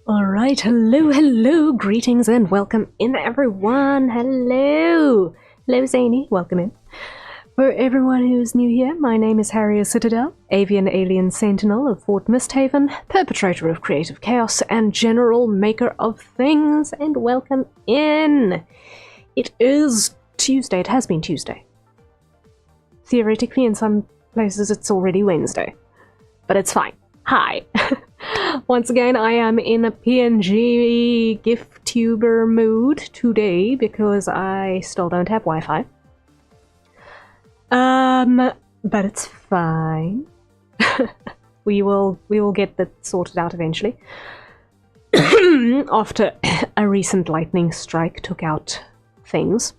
Alright, hello, greetings and welcome in everyone. Hello Zany, welcome in. For everyone who is new here, my name is Harrier Citadel, avian alien sentinel of Fort Mystehaven, perpetrator of creative chaos and general maker of things, and welcome in. It is Tuesday, it has been Tuesday. Theoretically in some places it's already Wednesday, but it's fine. Hi. Once again, I am in a PNG gift tuber mood today because I still don't have Wi-Fi. But it's fine. we will get that sorted out eventually. After a recent lightning strike took out things.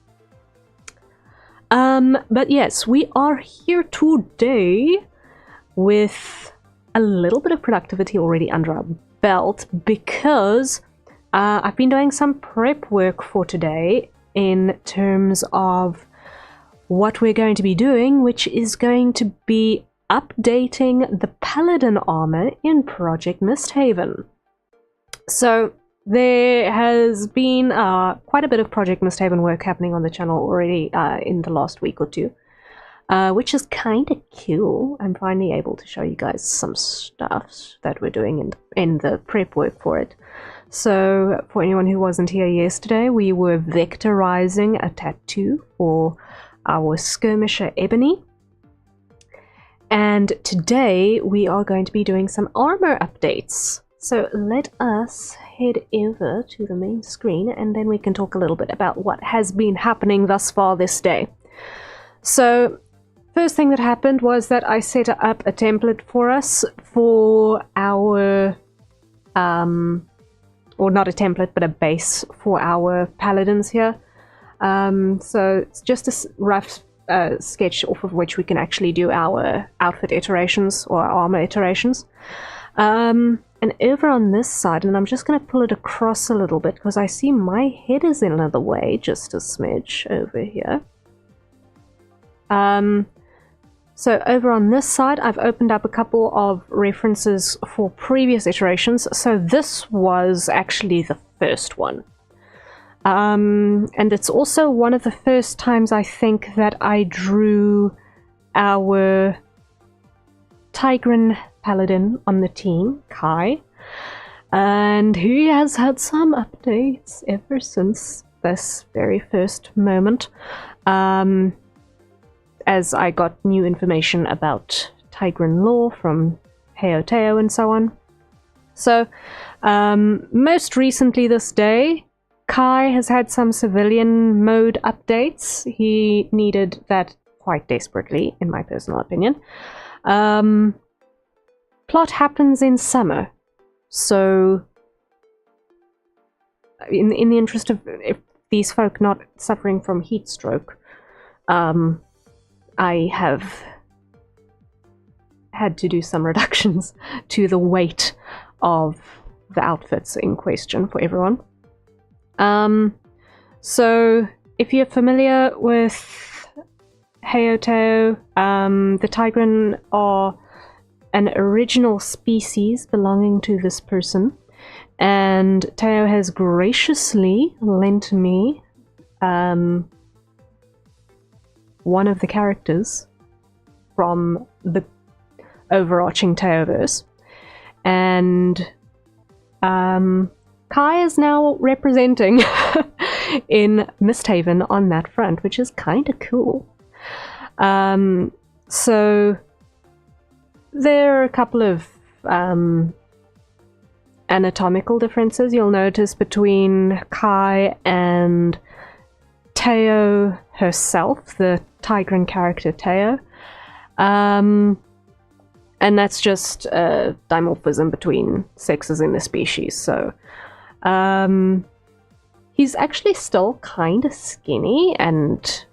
But yes, we are here today with a little bit of productivity already under our belt because I've been doing some prep work for today in terms of what we're going to be doing, which is going to be updating the Paladin armor in Project Mystehaven. So there has been quite a bit of Project Mystehaven work happening on the channel already in the last week or two. Which is kind of cool. I'm finally able to show you guys some stuff that we're doing in the prep work for it. So, for anyone who wasn't here yesterday, we were vectorizing a tattoo for our skirmisher Ebony. And today we are going to be doing some armor updates. So let us head over to the main screen and then we can talk a little bit about what has been happening thus far this day. So, first thing that happened was that I set up a template for us for our, or not a template, but a base for our paladins here. So it's just a rough sketch off of which we can actually do our outfit iterations or armor iterations. And over on this side, and I'm just going to pull it across a little bit because I see my head is in another way, just a smidge over here. So over on this side, I've opened up a couple of references for previous iterations. So this was actually the first one. And it's also one of the first times I think that I drew our Tigran Paladin on the team, Kai. And he has had some updates ever since this very first moment. As I got new information about Tigran lore from Heoteo and so on. So, most recently this day, Kai has had some civilian mode updates. He needed that quite desperately, in my personal opinion. Plot happens in summer, so in the interest of if these folk not suffering from heat stroke, I have had to do some reductions to the weight of the outfits in question for everyone. So if you're familiar with Heoteo, the Tigran are an original species belonging to this person, and Teo has graciously lent me one of the characters from the overarching Teoverse, and Kai is now representing in Mystehaven on that front, which is kind of cool. So there are a couple of anatomical differences you'll notice between Kai and Teo herself, the Tigran character Teo. And that's just a dimorphism between sexes in the species. So he's actually still kind of skinny and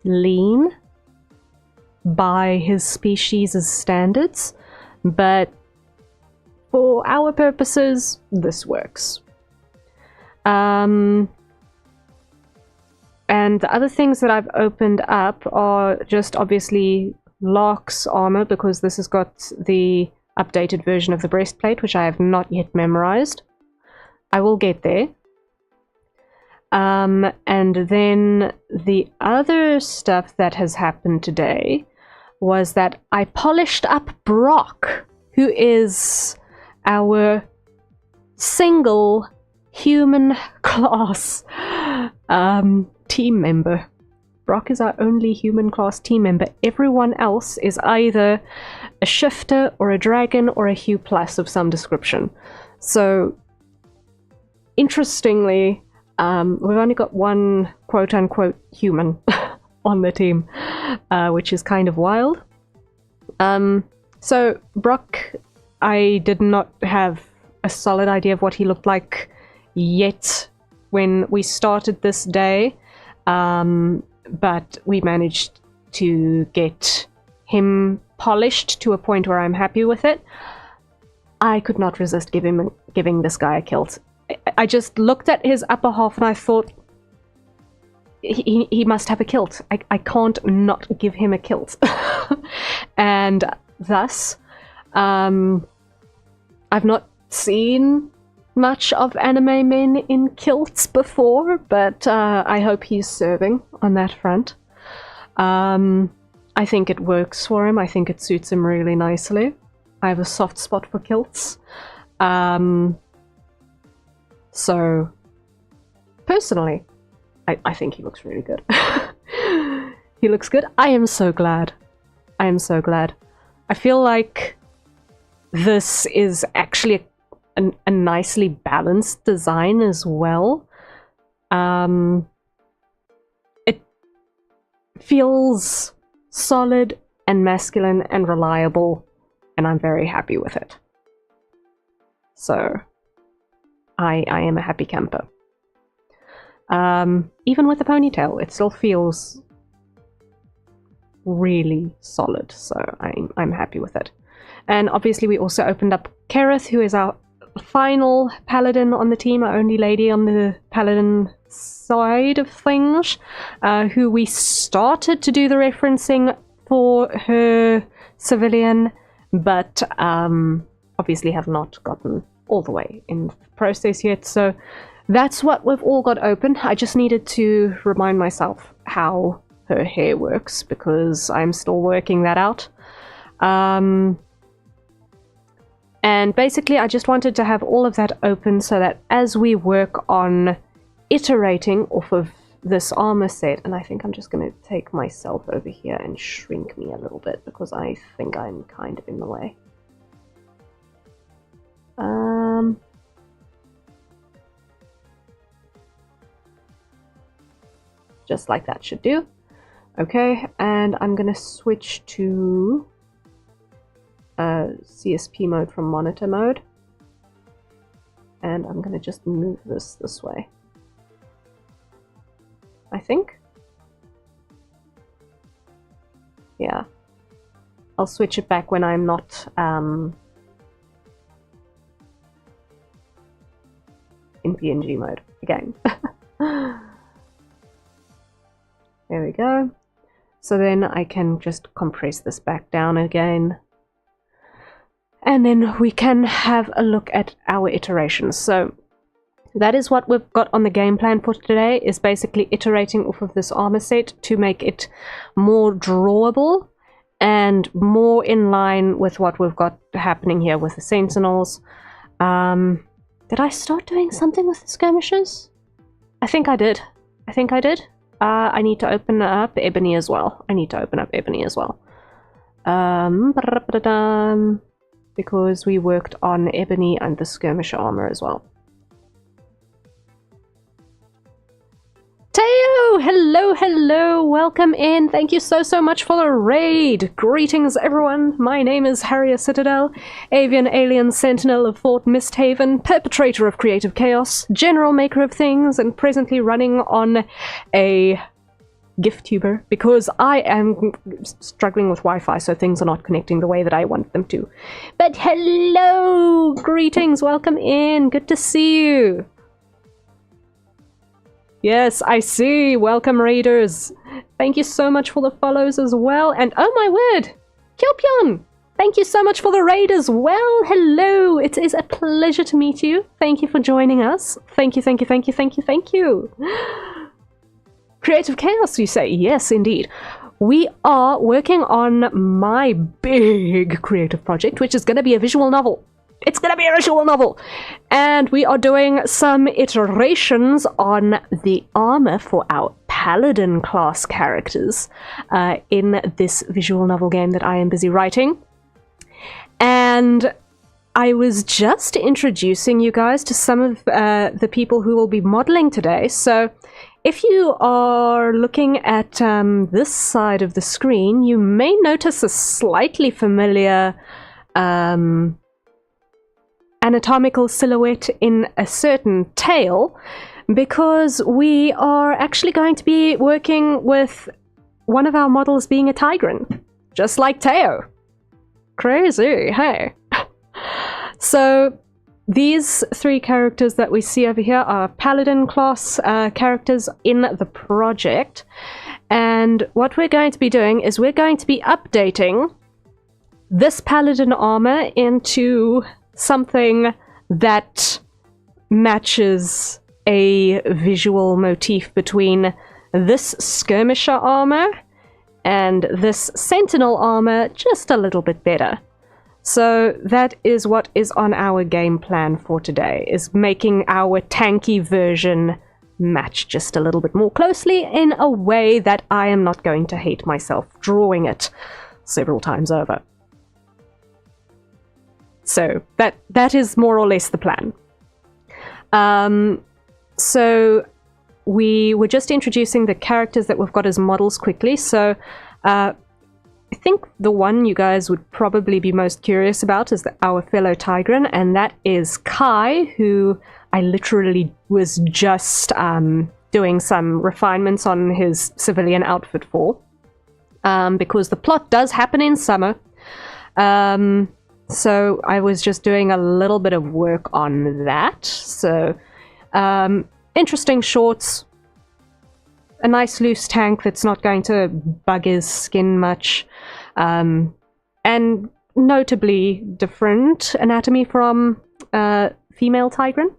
lean by his species' standards, but for our purposes, this works. And the other things that I've opened up are just obviously Lark's armor, because this has got the updated version of the breastplate, which I have not yet memorized. I will get there. And then the other stuff that has happened today was that I polished up Brock, who is our single human class team member. Brock is our only human class team member. Everyone else is either a shifter or a dragon or a Hugh Plus of some description. So, interestingly, we've only got one quote-unquote human on the team, which is kind of wild. So, Brock, I did not have a solid idea of what he looked like yet when we started this day, but we managed to get him polished to a point where I'm happy with it. I could not resist giving this guy a kilt. I just looked at his upper half and I thought, he must have a kilt. I can't not give him a kilt. And thus, I've not seen much of anime men in kilts before, but I hope he's serving on that front. I think it works for him. I think it suits him really nicely. I have a soft spot for kilts. So, personally, I think he looks really good. He looks good. I am so glad. I am so glad. I feel like this is actually a nicely balanced design as well. It feels solid and masculine and reliable, and I'm very happy with it. So, I am a happy camper. Even with the ponytail, it still feels really solid, so I'm happy with it. And obviously we also opened up Kerith, who is our final paladin on the team, our only lady on the paladin side of things, who we started to do the referencing for her civilian, but obviously have not gotten all the way in the process yet. So that's what we've all got open. I just needed to remind myself how her hair works, because I'm still working that out. And basically I just wanted to have all of that open so that as we work on iterating off of this armor set, and I think I'm just going to take myself over here and shrink me a little bit, because I think I'm kind of in the way. Just like that should do. Okay, and I'm going to switch to CSP mode from monitor mode. And I'm going to just move this way. I think. Yeah. I'll switch it back when I'm not in PNG mode again. There we go. So then I can just compress this back down again. And then we can have a look at our iterations. So that is what we've got on the game plan for today, is basically iterating off of this armor set to make it more drawable and more in line with what we've got happening here with the Sentinels. Did I start doing something with the skirmishers? I think I did. I need to open up Ebony as well. Because we worked on Ebony and the skirmisher armor as well. Teo! Hello, welcome in. Thank you so much for the raid. Greetings, everyone. My name is Harrier Citadel, avian alien sentinel of Fort Mystehaven, perpetrator of creative chaos, general maker of things, and presently running on a gift tuber because I am struggling with Wi-Fi, so things are not connecting the way that I want them to. But hello! Greetings, welcome in. Good to see you. Yes, I see. Welcome, raiders. Thank you so much for the follows as well. And oh my word, Kilpion! Thank you so much for the raid as well. Hello, it is a pleasure to meet you. Thank you for joining us. Thank you, thank you, thank you, thank you, thank you. Creative Chaos, you say? Yes, indeed. We are working on my big creative project, which is going to be a visual novel. It's going to be a visual novel! And we are doing some iterations on the armor for our Paladin class characters in this visual novel game that I am busy writing. And I was just introducing you guys to some of the people who will be modeling today. So if you are looking at this side of the screen, you may notice a slightly familiar anatomical silhouette in a certain tail, because we are actually going to be working with one of our models being a Tigran, just like Teo. Crazy, hey? So these three characters that we see over here are Paladin class characters in the project, and what we're going to be doing is we're going to be updating this Paladin armor into something that matches a visual motif between this skirmisher armor and this sentinel armor just a little bit better. So that is what is on our game plan for today, is making our tanky version match just a little bit more closely in a way that I am not going to hate myself drawing it several times over. So that is more or less the plan. So we were just introducing the characters that we've got as models quickly. So I think the one you guys would probably be most curious about is our fellow Tigran, and that is Kai, who I literally was just doing some refinements on his civilian outfit for, because the plot does happen in summer. So I was just doing a little bit of work on that. So interesting shorts, a nice loose tank that's not going to bug his skin much, and notably different anatomy from female Tigran.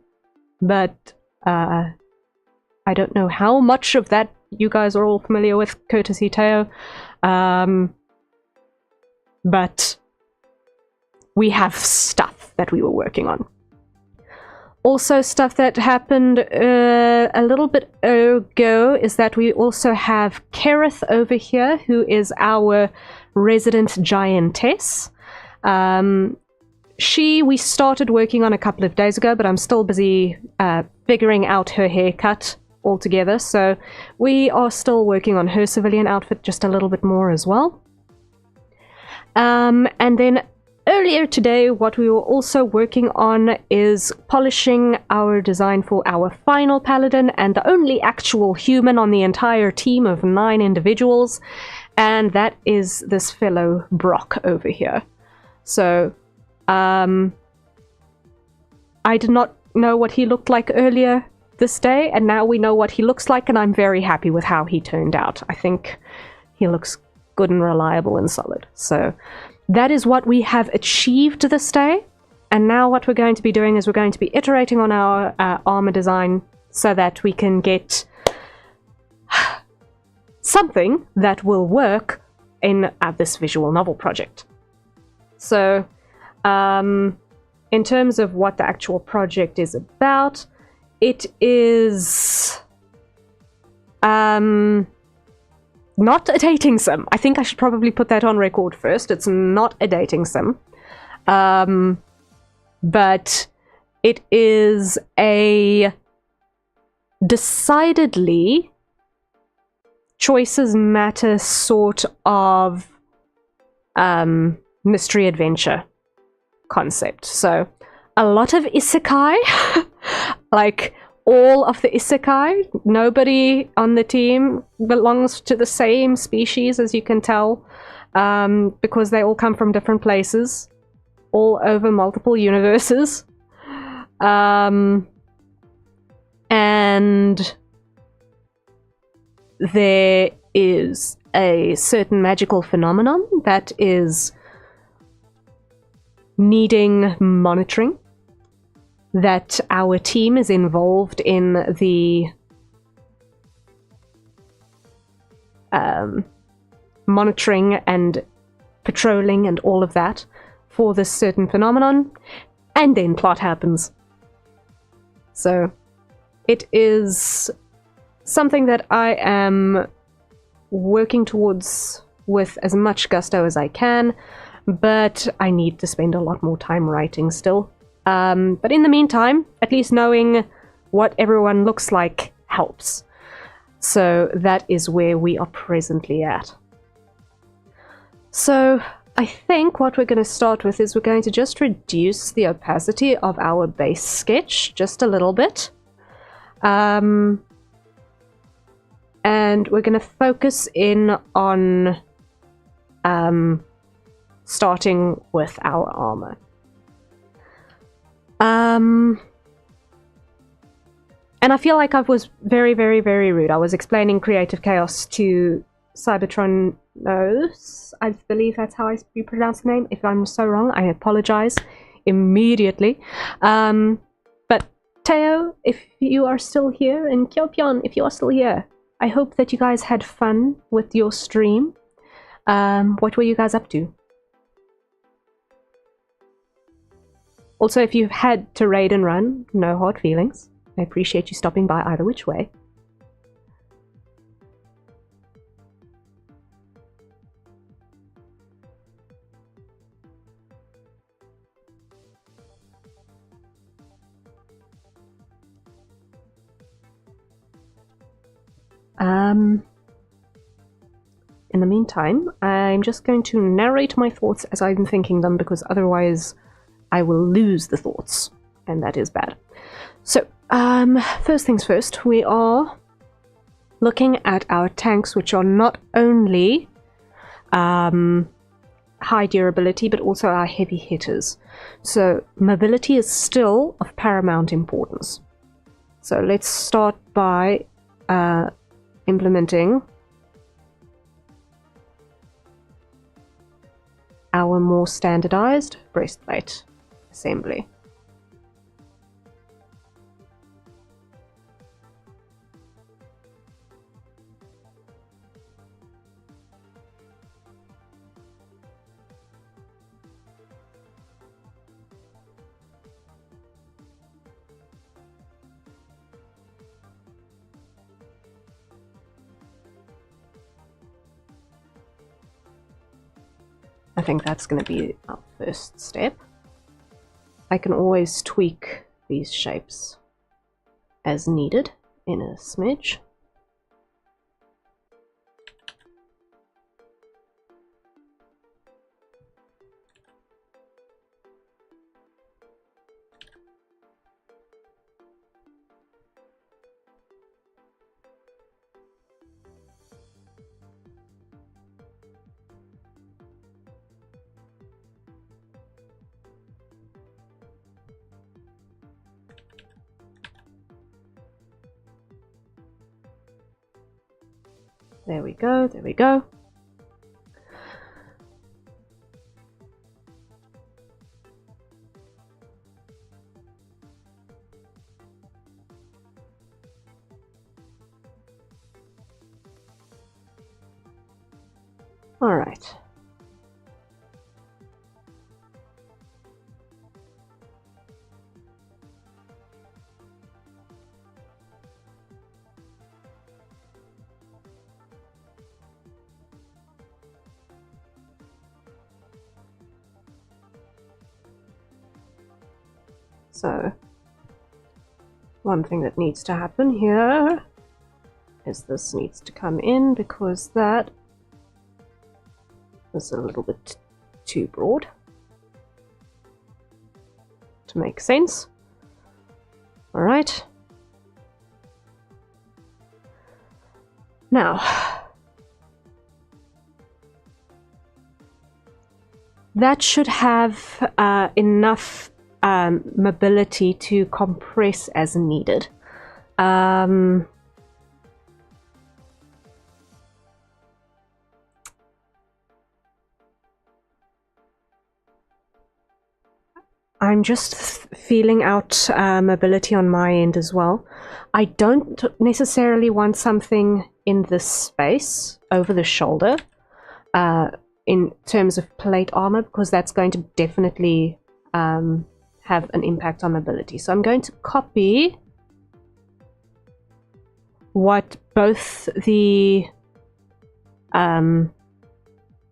But I don't know how much of that you guys are all familiar with, courtesy Teo. But we have stuff that we were working on. Also, stuff that happened a little bit ago is that we also have Kerith over here, who is our resident giantess. We started working on a couple of days ago, but I'm still busy figuring out her haircut altogether. So we are still working on her civilian outfit just a little bit more as well. And then earlier today, what we were also working on is polishing our design for our final Paladin, and the only actual human on the entire team of 9 individuals, and that is this fellow Brock over here. So, I did not know what he looked like earlier this day, and now we know what he looks like, and I'm very happy with how he turned out. I think he looks good and reliable and solid. So that is what we have achieved this day, and now what we're going to be doing is we're going to be iterating on our armor design so that we can get something that will work in this visual novel project. So, in terms of what the actual project is about, it is not a dating sim. I think I should probably put that on record first. It's not a dating sim. But it is a decidedly choices matter sort of mystery adventure concept. So a lot of isekai, like all of the isekai. Nobody on the team belongs to the same species, as you can tell, because they all come from different places, all over multiple universes. And there is a certain magical phenomenon that is needing monitoring, that our team is involved in the monitoring and patrolling and all of that for this certain phenomenon, and then plot happens. So it is something that I am working towards with as much gusto as I can, but I need to spend a lot more time writing still. But in the meantime, at least knowing what everyone looks like helps. So that is where we are presently at. So I think what we're going to start with is we're going to just reduce the opacity of our base sketch just a little bit. And we're going to focus in on starting with our armor. And I feel like I was very, very, very rude. I was explaining Creative Chaos to Cybertron Nose. I believe that's how you pronounce the name. If I'm so wrong, I apologize immediately. But Teo, if you are still here, and Kyopyeon, if you are still here, I hope that you guys had fun with your stream. What were you guys up to? Also, if you've had to raid and run, no hard feelings. I appreciate you stopping by either which way. In the meantime, I'm just going to narrate my thoughts as I'm thinking them, because otherwise I will lose the thoughts, and that is bad. So, first things first, we are looking at our tanks, which are not only high durability, but also our heavy hitters. So, mobility is still of paramount importance. So, let's start by implementing our more standardized breastplate assembly. I think that's going to be our first step. I can always tweak these shapes as needed in a smidge. There we go, there we go. All right. So, one thing that needs to happen here is this needs to come in, because that is a little bit too broad to make sense. All right. Now, that should have enough mobility to compress as needed. I'm just feeling out mobility on my end as well. I don't necessarily want something in this space over the shoulder in terms of plate armor, because that's going to definitely have an impact on mobility. So I'm going to copy what both the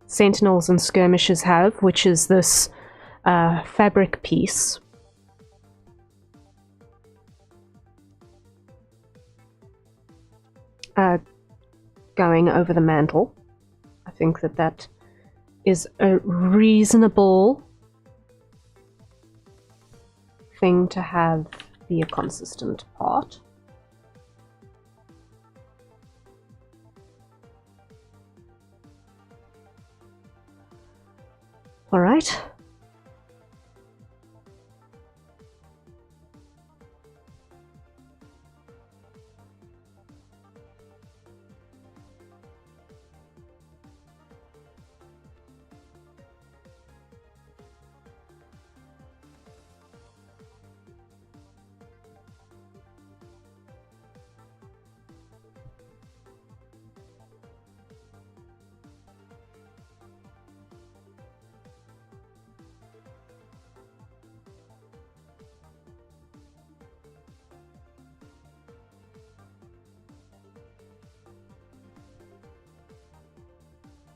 sentinels and skirmishers have, which is this fabric piece. Going over the mantle. I think that that is a reasonable thing to have be a consistent part. All right.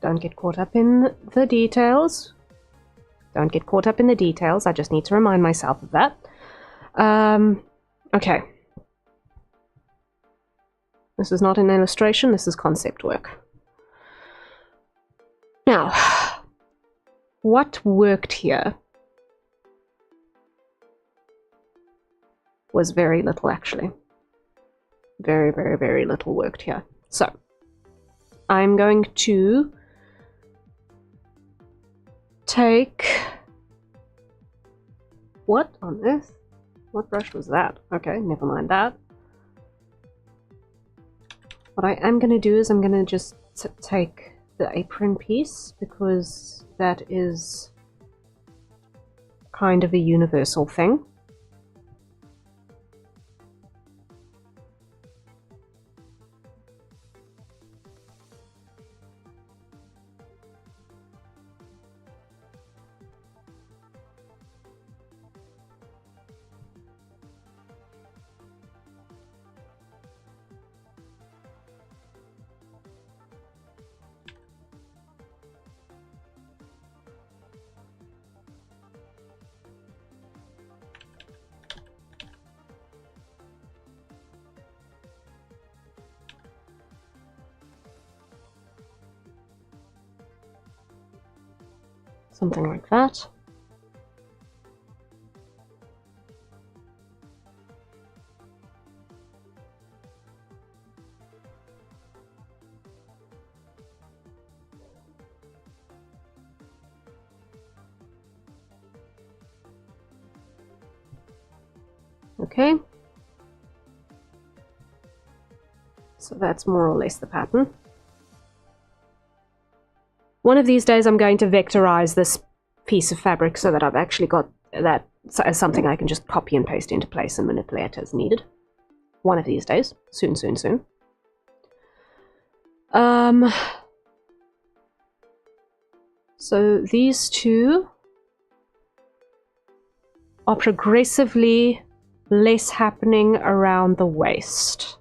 Don't get caught up in the details. Don't get caught up in the details. I just need to remind myself of that. Okay. This is not an illustration, this is concept work. Now, what worked here was very little, actually. Very, very, very little worked here. So, I'm going to take... What on earth? What brush was that? Okay, never mind that. What I am going to do is I'm going to just take the apron piece, because that is kind of a universal thing. Something like that. Okay. So that's more or less the pattern. One of these days I'm going to vectorize this piece of fabric so that I've actually got that as something I can just copy and paste into place and manipulate as needed. One of these days. Soon, soon, soon. So these two are progressively less happening around the waist,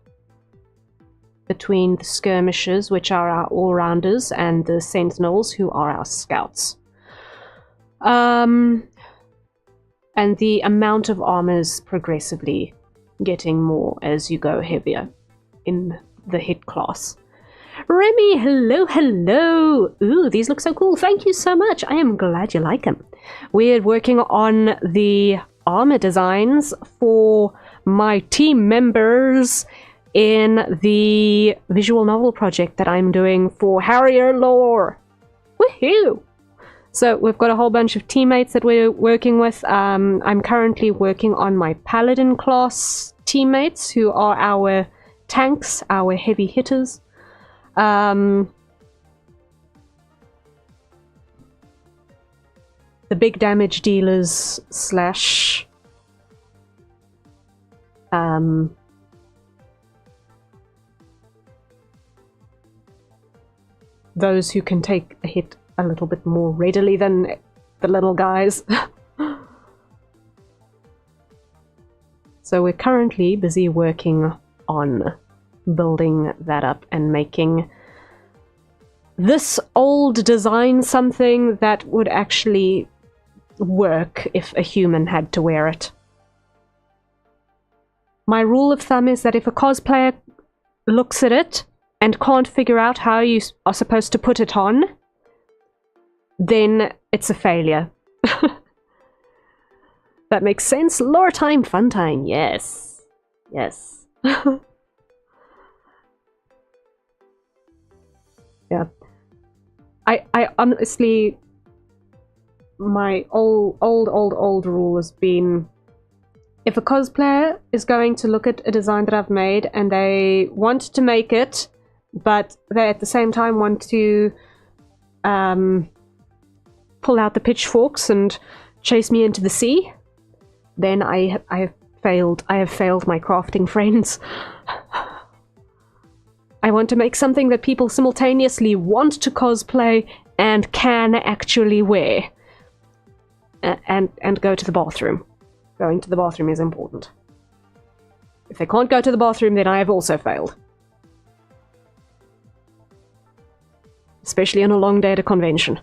between the skirmishers, which are our all-rounders, and the sentinels, who are our scouts. And the amount of armor is progressively getting more as you go heavier in the hit class. Remy, hello, hello! Ooh, these look so cool. Thank you so much. I am glad you like them. We're working on the armor designs for my team members in the visual novel project that I'm doing for Harrier lore. Woohoo! So we've got a whole bunch of teammates that we're working with. I'm currently working on my Paladin class teammates, who are our tanks, our heavy hitters. the big damage dealers slash those who can take a hit a little bit more readily than the little guys. So we're currently busy working on building that up and making this old design something that would actually work if a human had to wear it. My rule of thumb is that if a cosplayer looks at it and can't figure out how you are supposed to put it on, then it's a failure. That makes sense? Lore time, fun time, yes. Yes. Yeah. I honestly, my old rule has been, if a cosplayer is going to look at a design that I've made and they want to make it, but they at the same time want to pull out the pitchforks and chase me into the sea, then I have failed my crafting friends. I want to make something that people simultaneously want to cosplay and can actually wear. And go to the bathroom. Going to the bathroom is important. If they can't go to the bathroom, then I have also failed. Especially on a long day at a convention.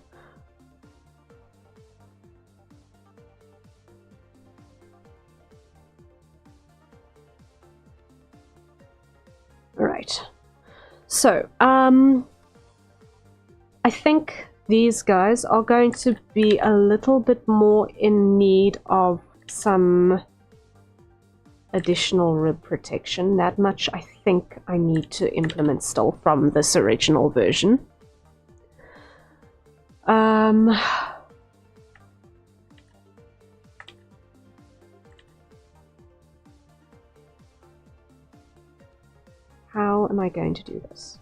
Alright. So, I think these guys are going to be a little bit more in need of some additional rib protection. That much I think I need to implement still from this original version. How am I going to do this?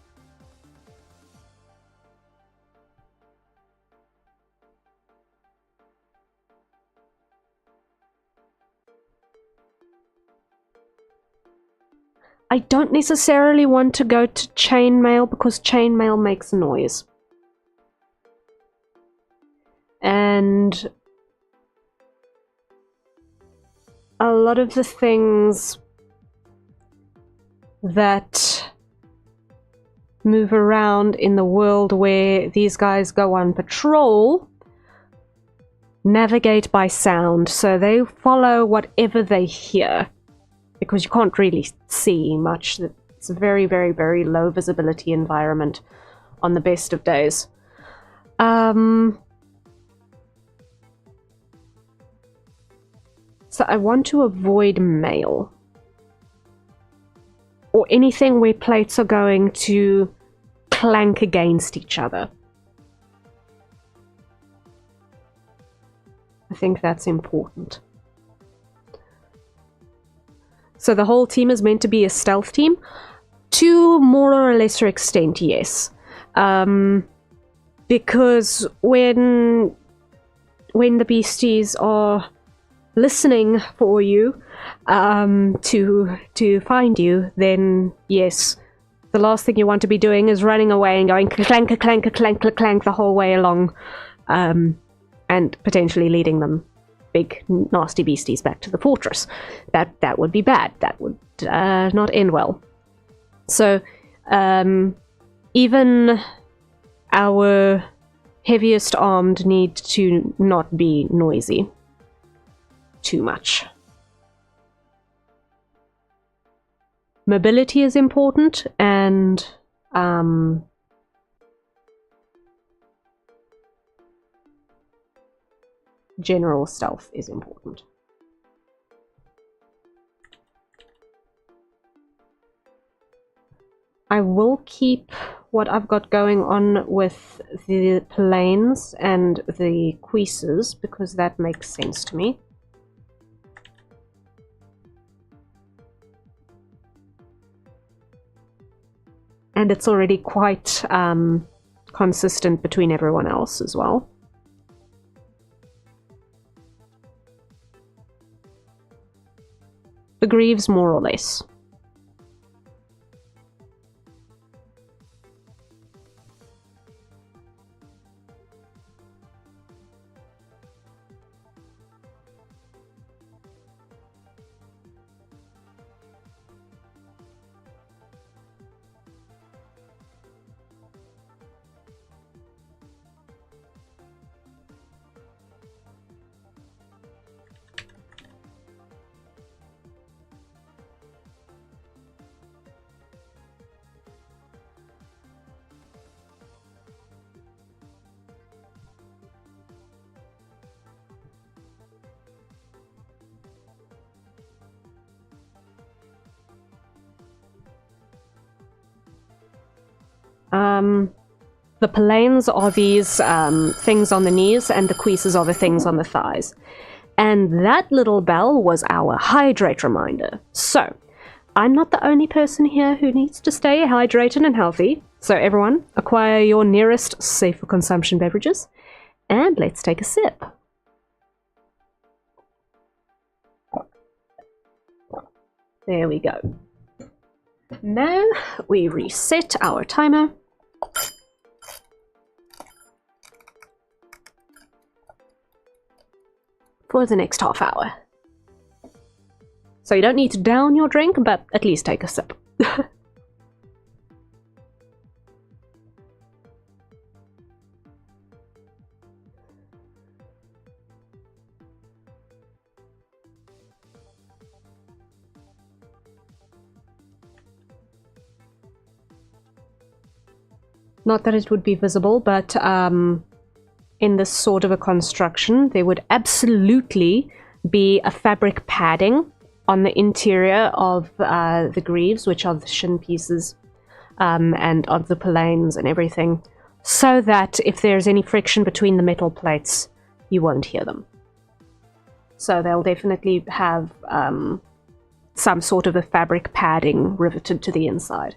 I don't necessarily want to go to chainmail because chainmail makes noise. And a lot of the things that move around in the world where these guys go on patrol navigate by sound, so they follow whatever they hear, because you can't really see much. It's a very, very, very low visibility environment on the best of days. So I want to avoid mail. Or anything where plates are going to clank against each other. I think that's important. So the whole team is meant to be a stealth team? To more or lesser extent, yes. Because when the beasties are listening for you, to find you, then yes, the last thing you want to be doing is running away and going clank, clank, clank, clank the whole way along, and potentially leading them, big nasty beasties, back to the fortress. That would be bad. That would not end well. So even our heaviest armed need to not be noisy too much. Mobility is important, and general stealth is important. I will keep what I've got going on with the planes and the cuisses, because that makes sense to me. And it's already quite consistent between everyone else as well. the Greaves more or less. The Paladins are these things on the knees, and the cuisses are the things on the thighs. And that little bell was our hydrate reminder. So, I'm not the only person here who needs to stay hydrated and healthy. So everyone, acquire your nearest safe for consumption beverages, and let's take a sip. There we go. Now we reset our timer. For the next half hour. So you don't need to down your drink, but at least take a sip. Not that it would be visible, but in this sort of a construction, there would absolutely be a fabric padding on the interior of the Greaves, which are the shin pieces, and of the Paladins and everything, so that if there's any friction between the metal plates, you won't hear them. So they'll definitely have some sort of a fabric padding riveted to the inside.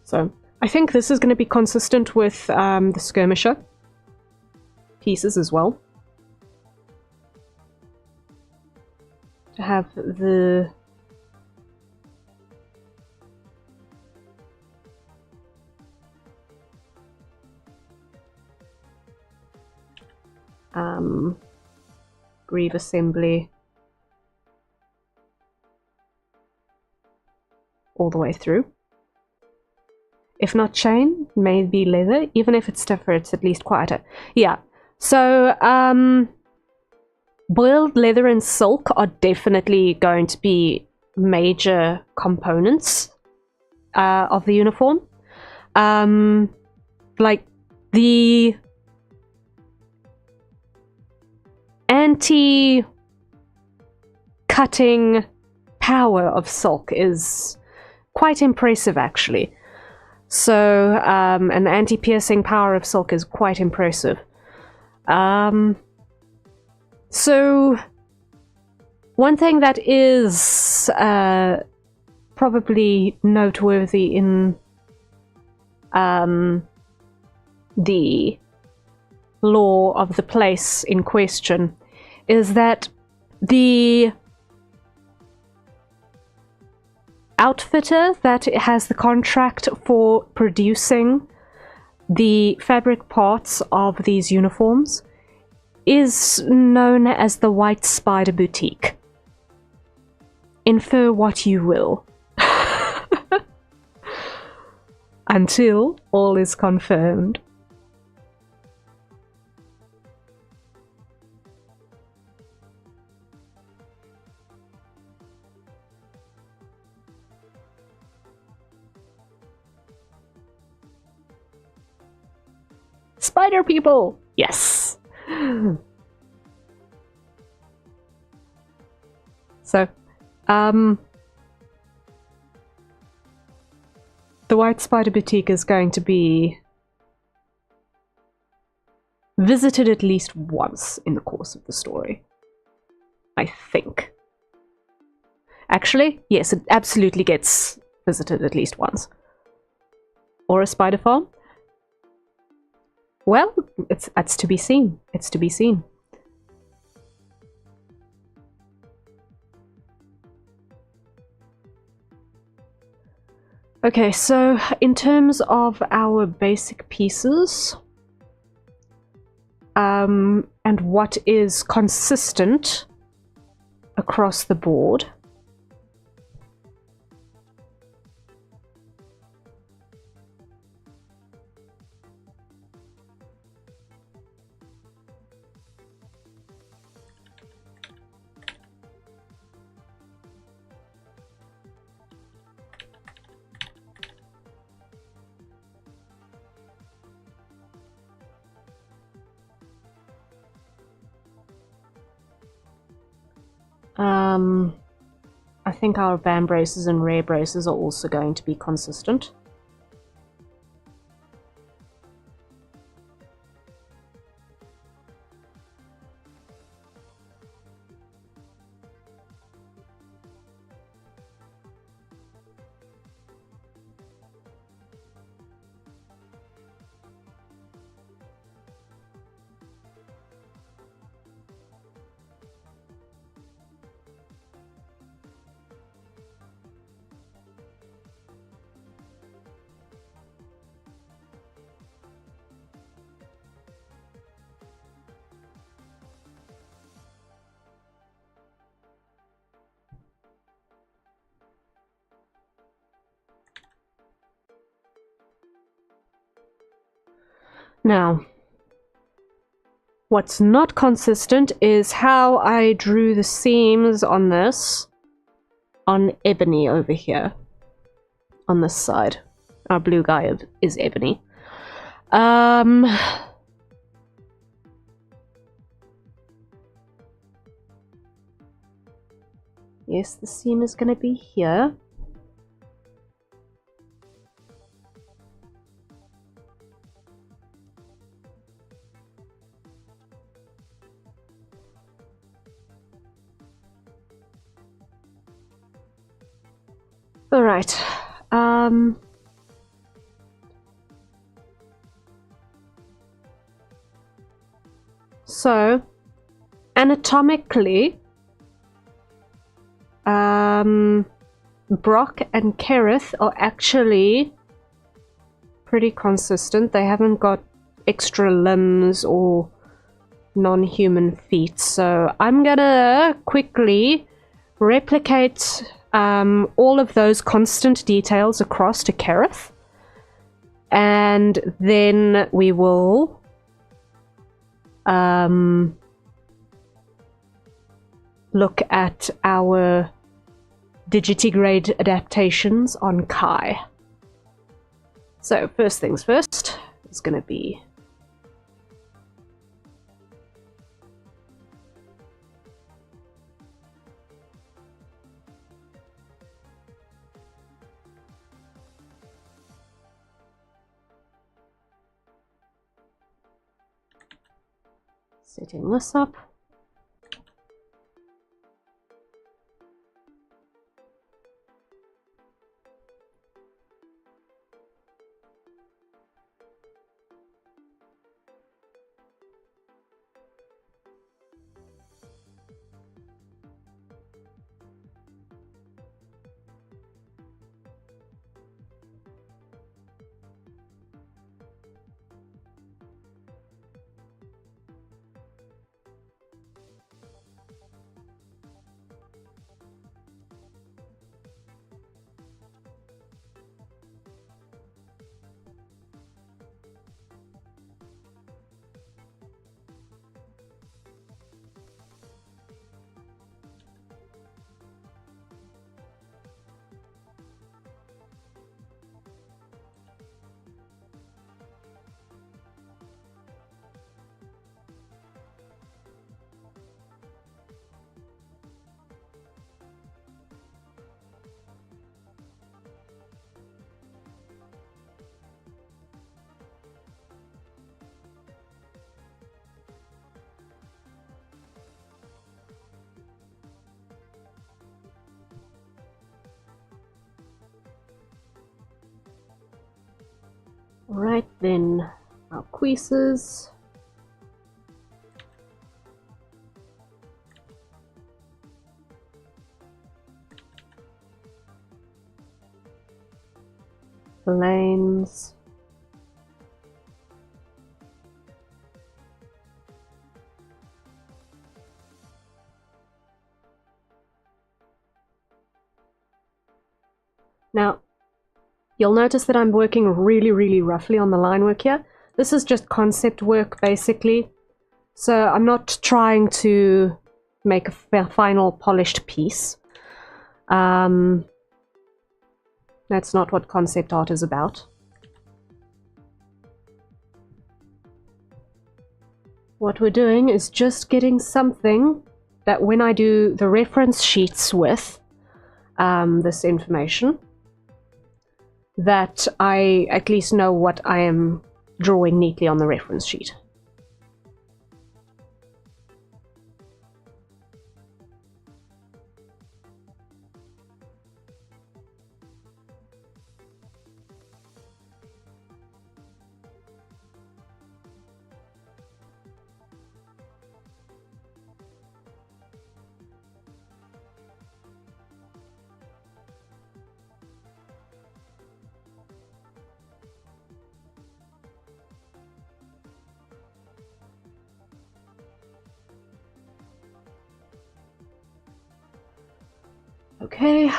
So I think this is going to be consistent with the skirmisher pieces as well. To have the Greave assembly all the way through. If not chain, maybe leather. Even if it's stiffer, it's at least quieter. Yeah. So, boiled leather and silk are definitely going to be major components of the uniform. Like, the anti-cutting power of silk is quite impressive, actually. So, and the anti-piercing power of silk is quite impressive. So, one thing that is probably noteworthy in the lore of the place in question is that the outfitter that has the contract for producing the fabric parts of these uniforms is known as the White Spider Boutique. Infer what you will. Until all is confirmed. Spider people! Yes! So, the White Spider Boutique is going to be visited at least once in the course of the story. I think. Actually, yes, it absolutely gets visited at least once. Or a spider farm? Well, it's to be seen. It's to be seen. Okay, so in terms of our basic pieces, and what is consistent across the board, I think our van braces and rare braces are also going to be consistent. Now, what's not consistent is how I drew the seams on this, on ebony over here, on this side. Our blue guy is ebony. Yes, the seam is going to be here. Alright, so, anatomically, Brock and Kerith are actually pretty consistent. They haven't got extra limbs or non-human feet, so I'm gonna quickly replicate all of those constant details across to Kerith, and then we will look at our digitigrade adaptations on Kai. So first things first is going to be setting this up. Right then, our quizzes. Lanes. Now, you'll notice that I'm working really roughly on the line work here. This is just concept work, basically. So I'm not trying to make a final polished piece. That's not what concept art is about. What we're doing is just getting something that when I do the reference sheets with this information, that I at least know what I am drawing neatly on the reference sheet. Okay.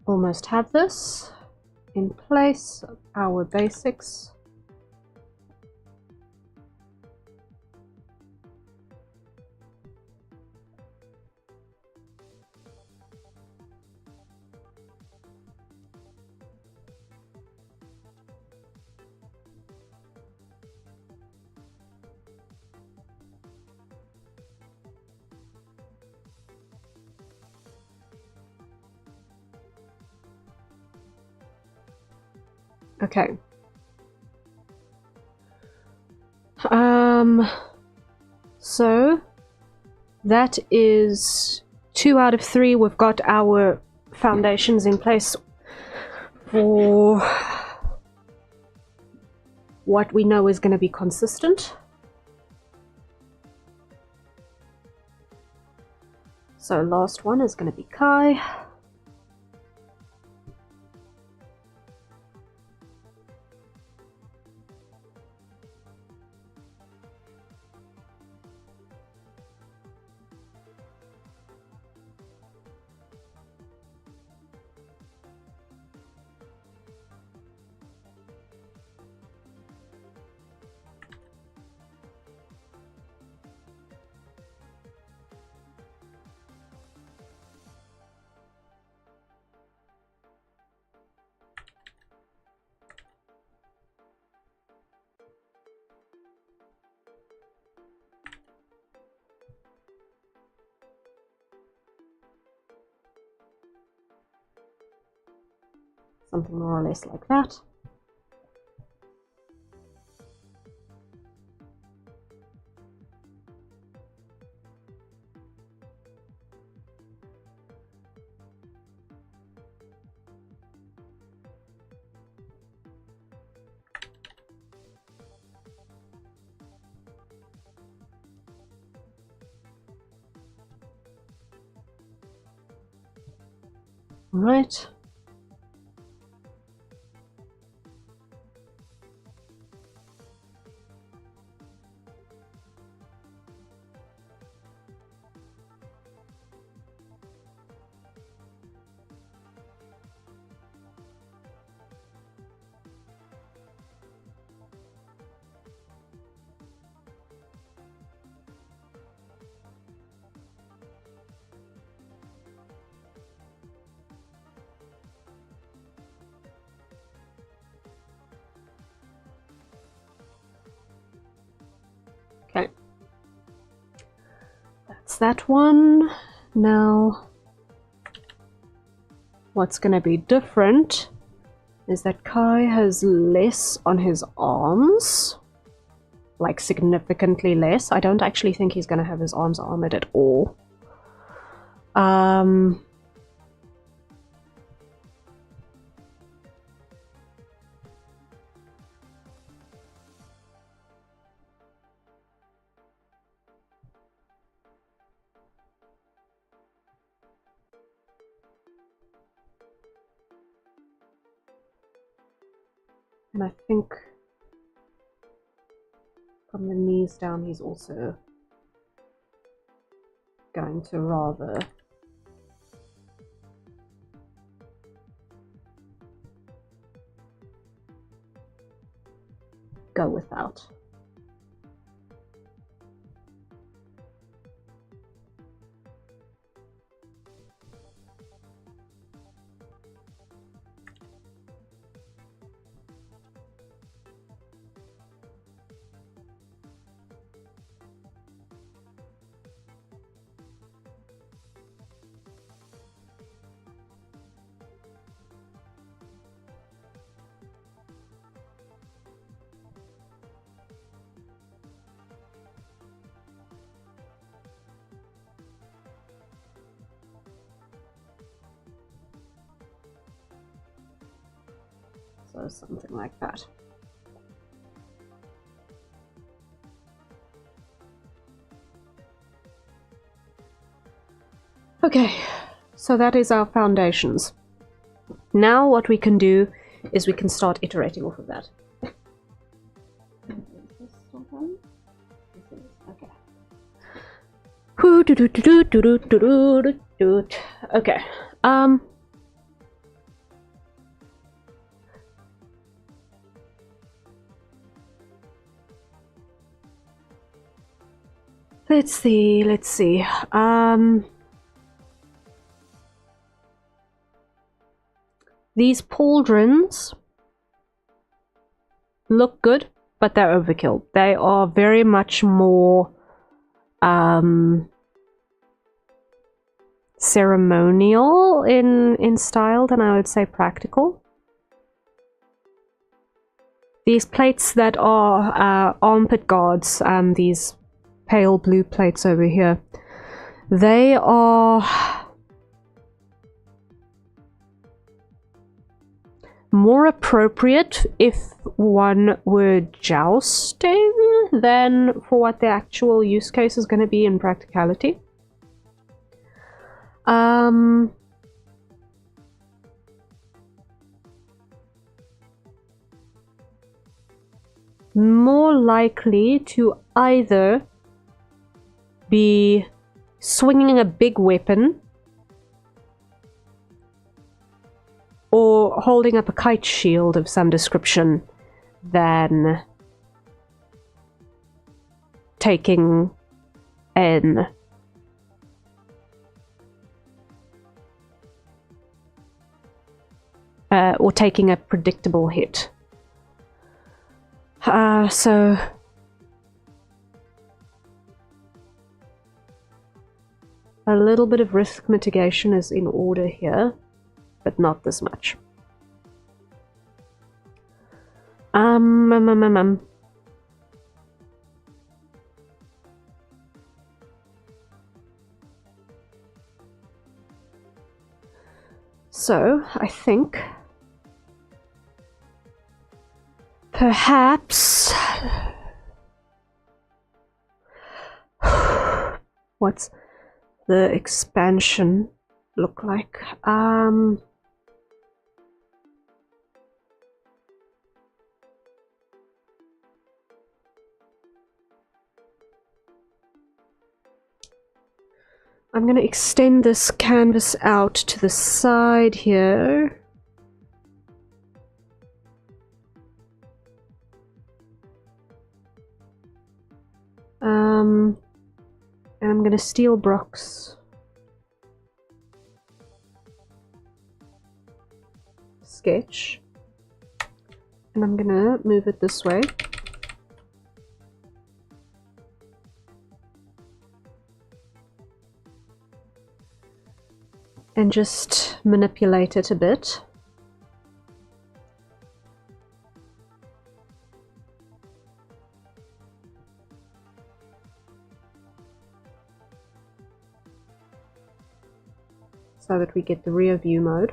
Almost have this in place, our basics. Okay. So that is 2 out of 3. We've got our foundations in place for what we know is going to be consistent. So last one is going to be Kai. Something more or less like that. Right. that one. Now, what's going to be different is that Kai has less on his arms. Like, significantly less. I don't actually think he's going to have his arms armored at all. And I think from the knees down, he's also going to rather go without. So something like that. Okay, so that is our foundations. Now what we can do is we can start iterating off of that. Okay. Let's see. These pauldrons look good, but they're overkill. They are very much more ceremonial in style than I would say practical. These plates that are armpit guards, these pale blue plates over here, they are more appropriate if one were jousting than for what the actual use case is going to be in practicality. More likely to either be swinging a big weapon or holding up a kite shield of some description than taking an or taking a predictable hit. So a little bit of risk mitigation is in order here, but not this much. So I think perhaps what's the expansion look like? I'm going to extend this canvas out to the side here. And I'm going to steal Brock's sketch. And I'm going to move it this way. and just manipulate it a bit. So that we get the rear view mode.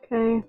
Okay.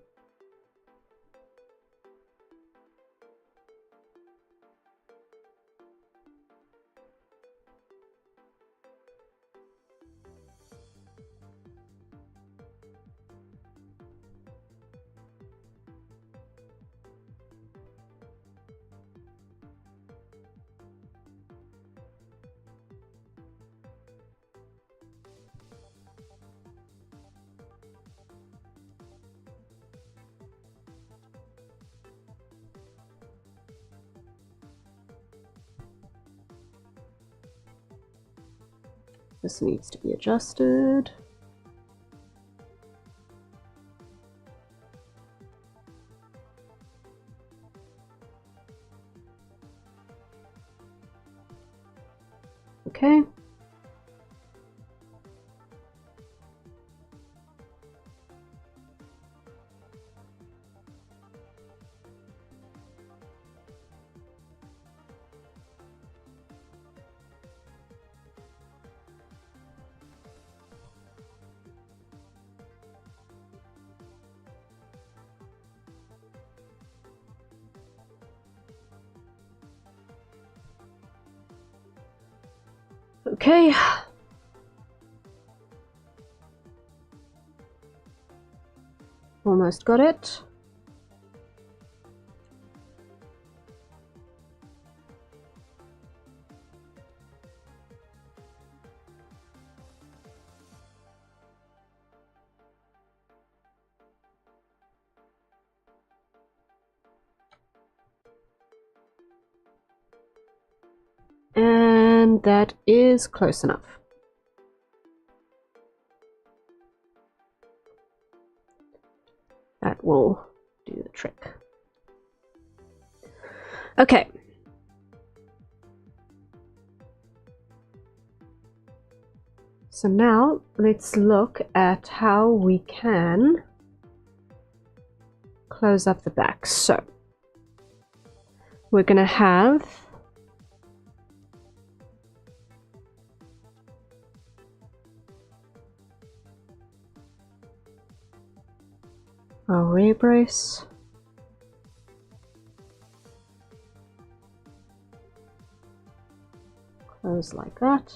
This needs to be adjusted. Okay. Okay. Almost got it. And that is close enough. That will do the trick. Okay. So now let's look at how we can close up the back. So we're going to have our rear brace, close like that.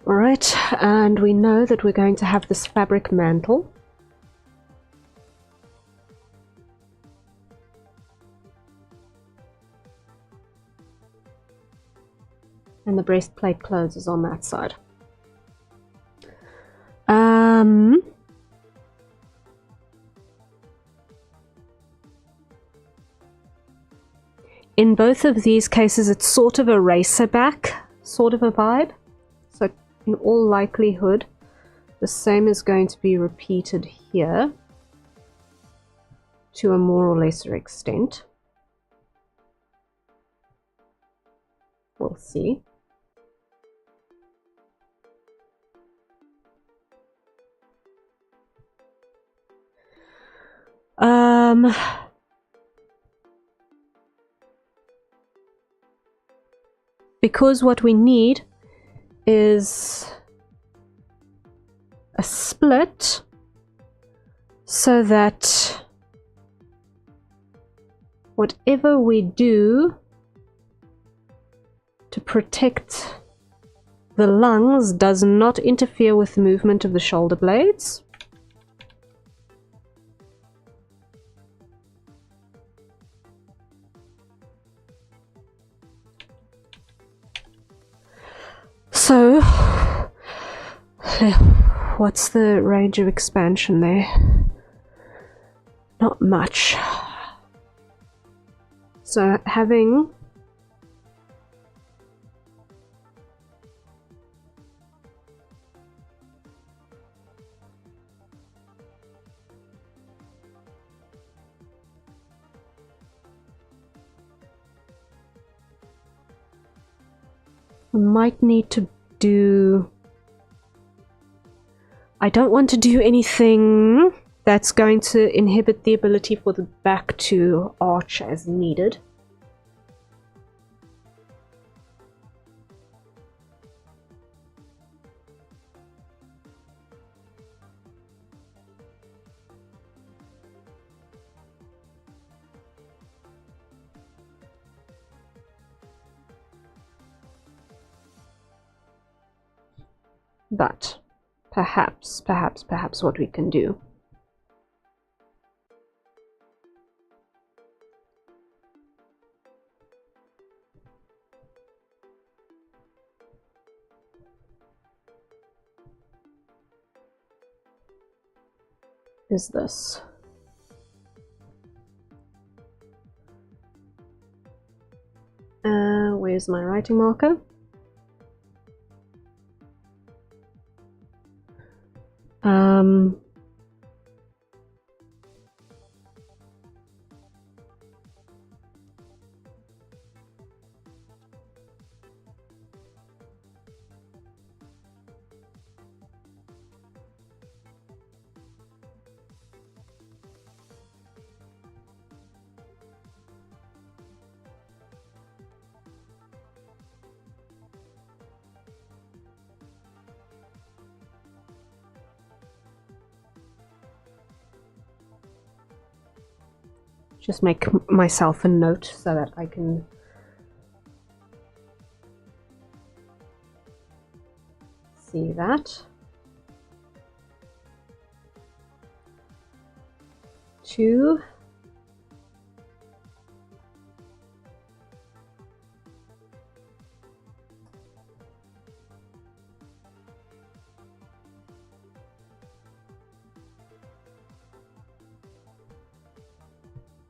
Alright, and we know that we're going to have this fabric mantle. And the breastplate closes on that side. In both of these cases, it's sort of a racer back sort of a vibe. So in all likelihood, the same is going to be repeated here to a more or lesser extent. We'll see. Because what we need is a split so that whatever we do to protect the lungs does not interfere with the movement of the shoulder blades. So, what's the range of expansion there? Not much. So having we might need to do... I don't want to do anything that's going to inhibit the ability for the back to arch as needed. But perhaps what we can do is this. Where's my writing marker? Just make myself a note so that I can see that. 2.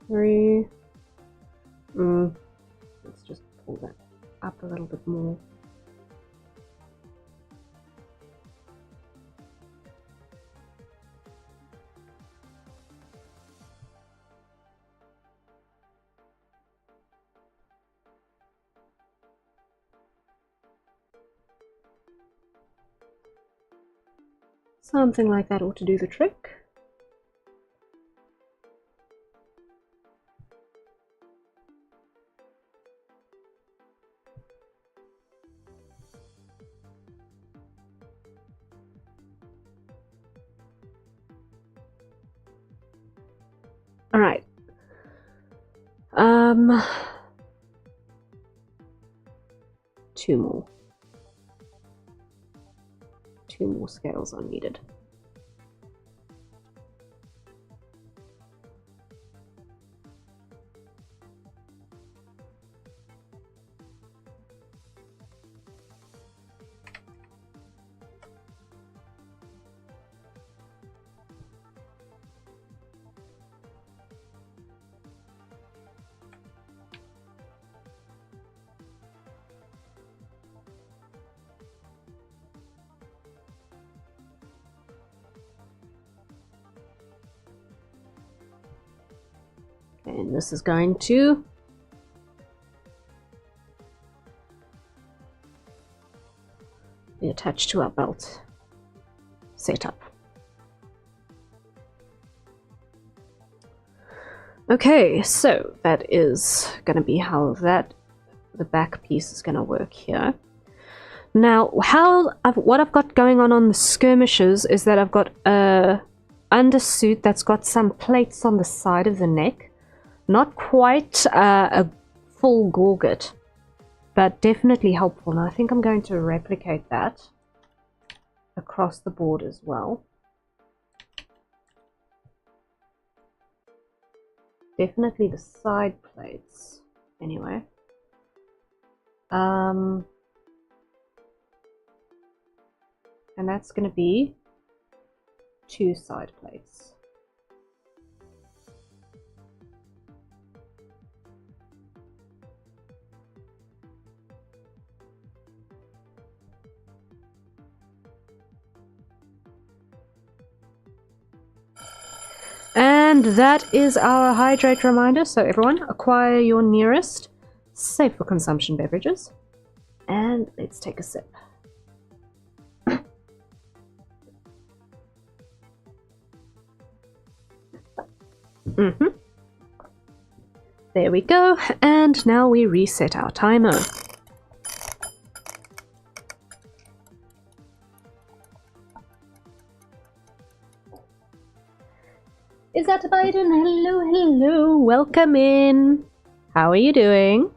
Three. Let's just pull that up a little bit more. Something like that ought to do the trick. All right. 2 more. 2 more scales are needed. And this is going to be attached to our belt setup. Okay, so that is going to be how the back piece is going to work here. Now, what I've got going on the skirmishes is that I've got a undersuit that's got some plates on the side of the neck. Not quite a full gorget, but definitely helpful. And I think I'm going to replicate that across the board as well. Definitely the side plates, anyway. And that's going to be 2 side plates. And that is our hydrate reminder. So everyone, acquire your nearest safe for consumption beverages. And let's take a sip. There we go. And now we reset our timer. Is that Biden? Hello, hello. Welcome in. How are you doing?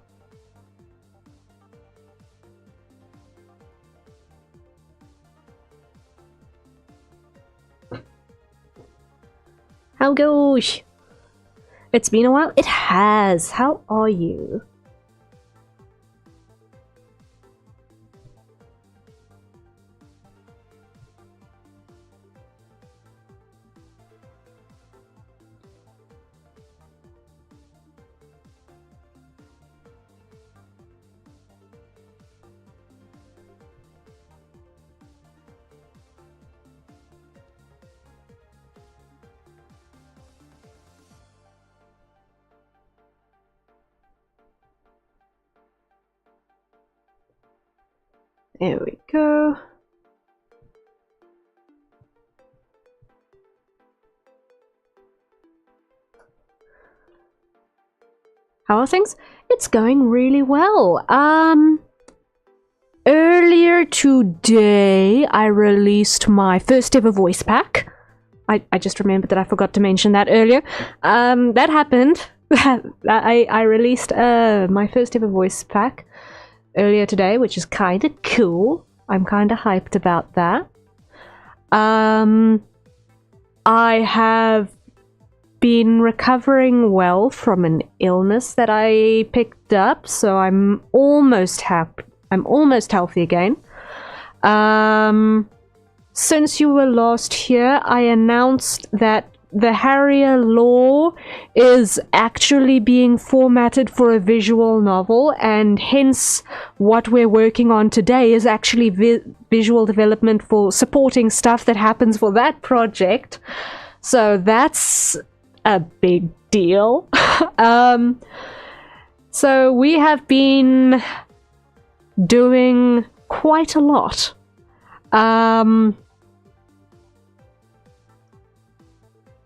How goes? It's been a while. It has. How are you? There we go. How are things? It's going really well. Earlier today, I released my first ever voice pack. I just remembered that I forgot to mention that earlier. That happened. I released my first ever voice pack earlier today, which is kind of cool. I'm kind of hyped about that. I have been recovering well from an illness that I picked up, so I'm almost happy. I'm almost healthy again. Since you were last here, I announced that the Harrier lore is actually being formatted for a visual novel, and hence what we're working on today is actually visual development for supporting stuff that happens for that project. So that's a big deal. So we have been doing quite a lot.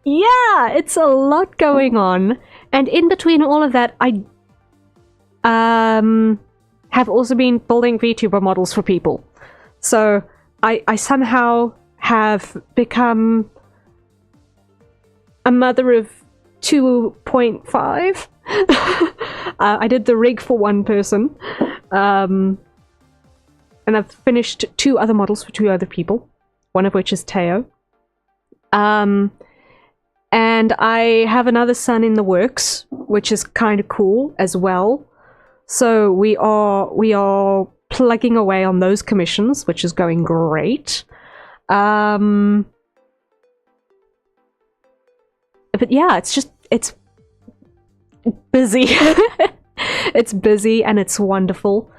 Yeah, it's a lot going on, and in between all of that, I have also been building VTuber models for people. So I somehow have become a mother of 2.5. I did the rig for one person, and I've finished 2 other models for 2 other people, one of which is Teo. And I have another son in the works, which is kind of cool as well. So we are plugging away on those commissions, which is going great. But yeah, it's busy. It's busy and it's wonderful.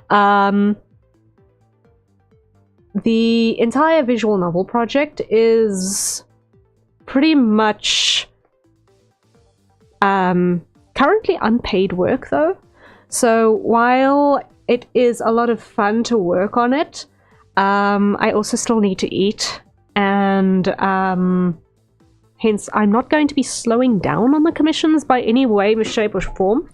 The entire visual novel project is pretty much currently unpaid work, though. So while it is a lot of fun to work on it, I also still need to eat, and Hence, I'm not going to be slowing down on the commissions by any way, shape, or form.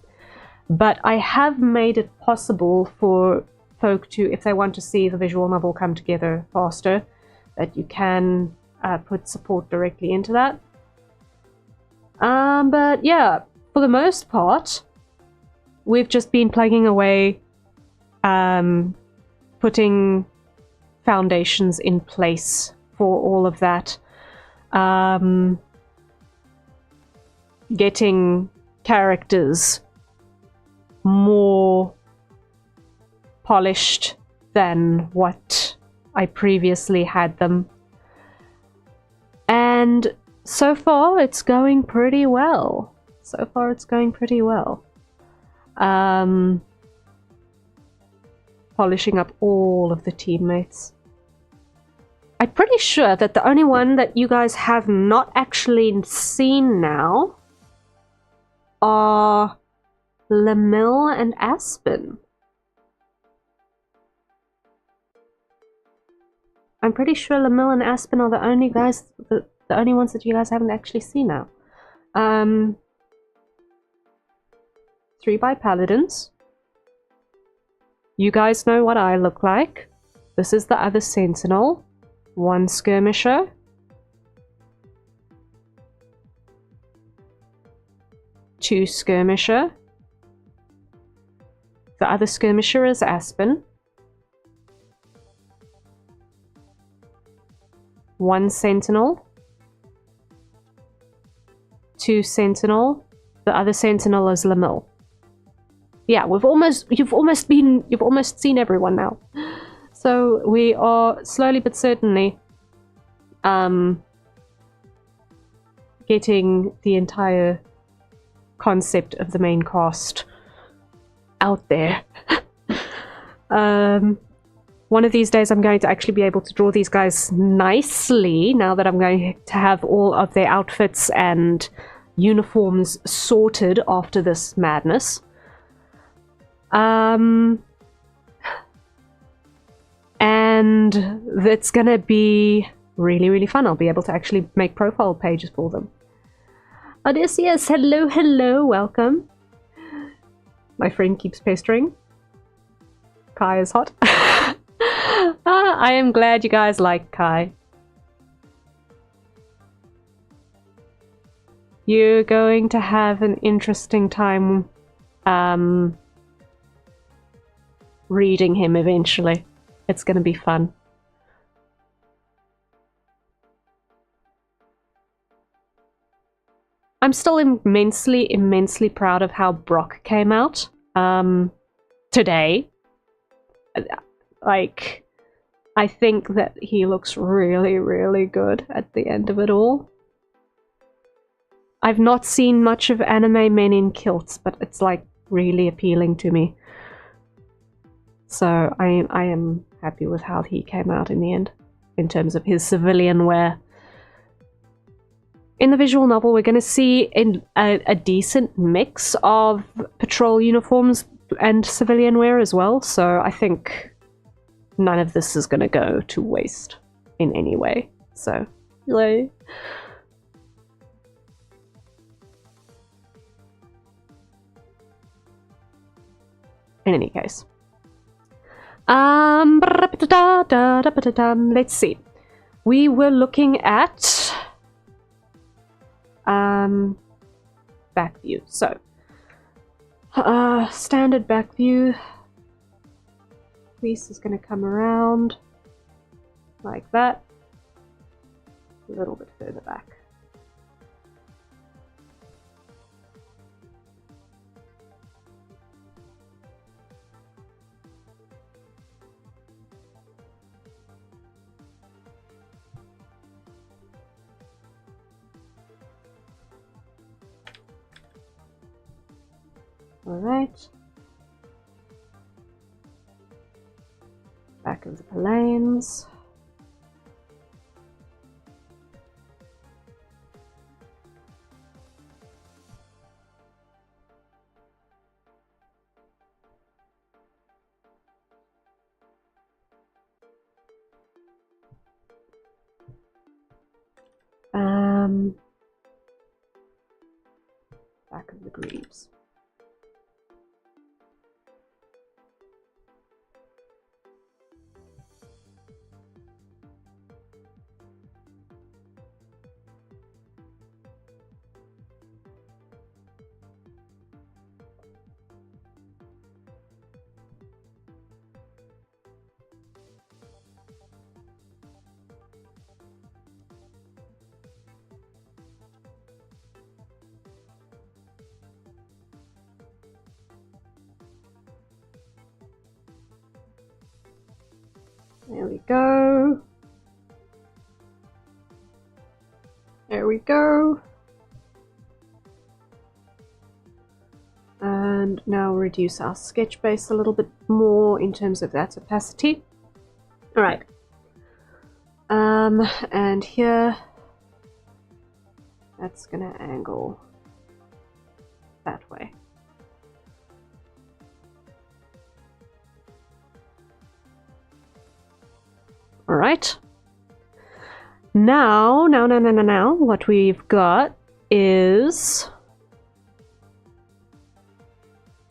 But I have made it possible for folk to, if they want to see the visual novel come together faster, that you can put support directly into that. But yeah, for the most part, we've just been plugging away, putting foundations in place for all of that. Getting characters more polished than what I previously had them. And so far it's going pretty well. Polishing up all of the teammates. I'm pretty sure that the only one that you guys have not actually seen now are Lamille and Aspen. I'm pretty sure Lamille and Aspen are the only guys, the only ones that you guys haven't actually seen now. 3 by Paladins. You guys know what I look like. This is the other Sentinel. 1 Skirmisher. 2 Skirmisher. The other Skirmisher is Aspen. 1 Sentinel. 2 Sentinel. The other Sentinel is Lamille. Yeah, you've almost seen everyone now. So we are slowly but certainly getting the entire concept of the main cast out there. One of these days I'm going to actually be able to draw these guys nicely now that I'm going to have all of their outfits and uniforms sorted after this madness. And it's gonna be really, really fun. I'll be able to actually make profile pages for them. Odysseus, hello, hello, welcome. My friend keeps pestering. Kai is hot. I am glad you guys like Kai. You're going to have an interesting time reading him eventually. It's going to be fun. I'm still immensely proud of how Brock came out today. Like, I think that he looks really, really good at the end of it all. I've not seen much of anime men in kilts, but it's like really appealing to me. So I am happy with how he came out in the end, in terms of his civilian wear. In the visual novel, we're going to see a decent mix of patrol uniforms and civilian wear as well, so I think none of this is going to go to waste in any way. So, yay. In any case. Let's see. We were looking at back view. So standard back view. Piece is going to come around like that. A little bit further back. Alright. Back of the Paladins. greaves. There we go. There we go. And now reduce our sketch base a little bit more in terms of that opacity. All right. And here, that's gonna angle that way. All right. Now, what we've got is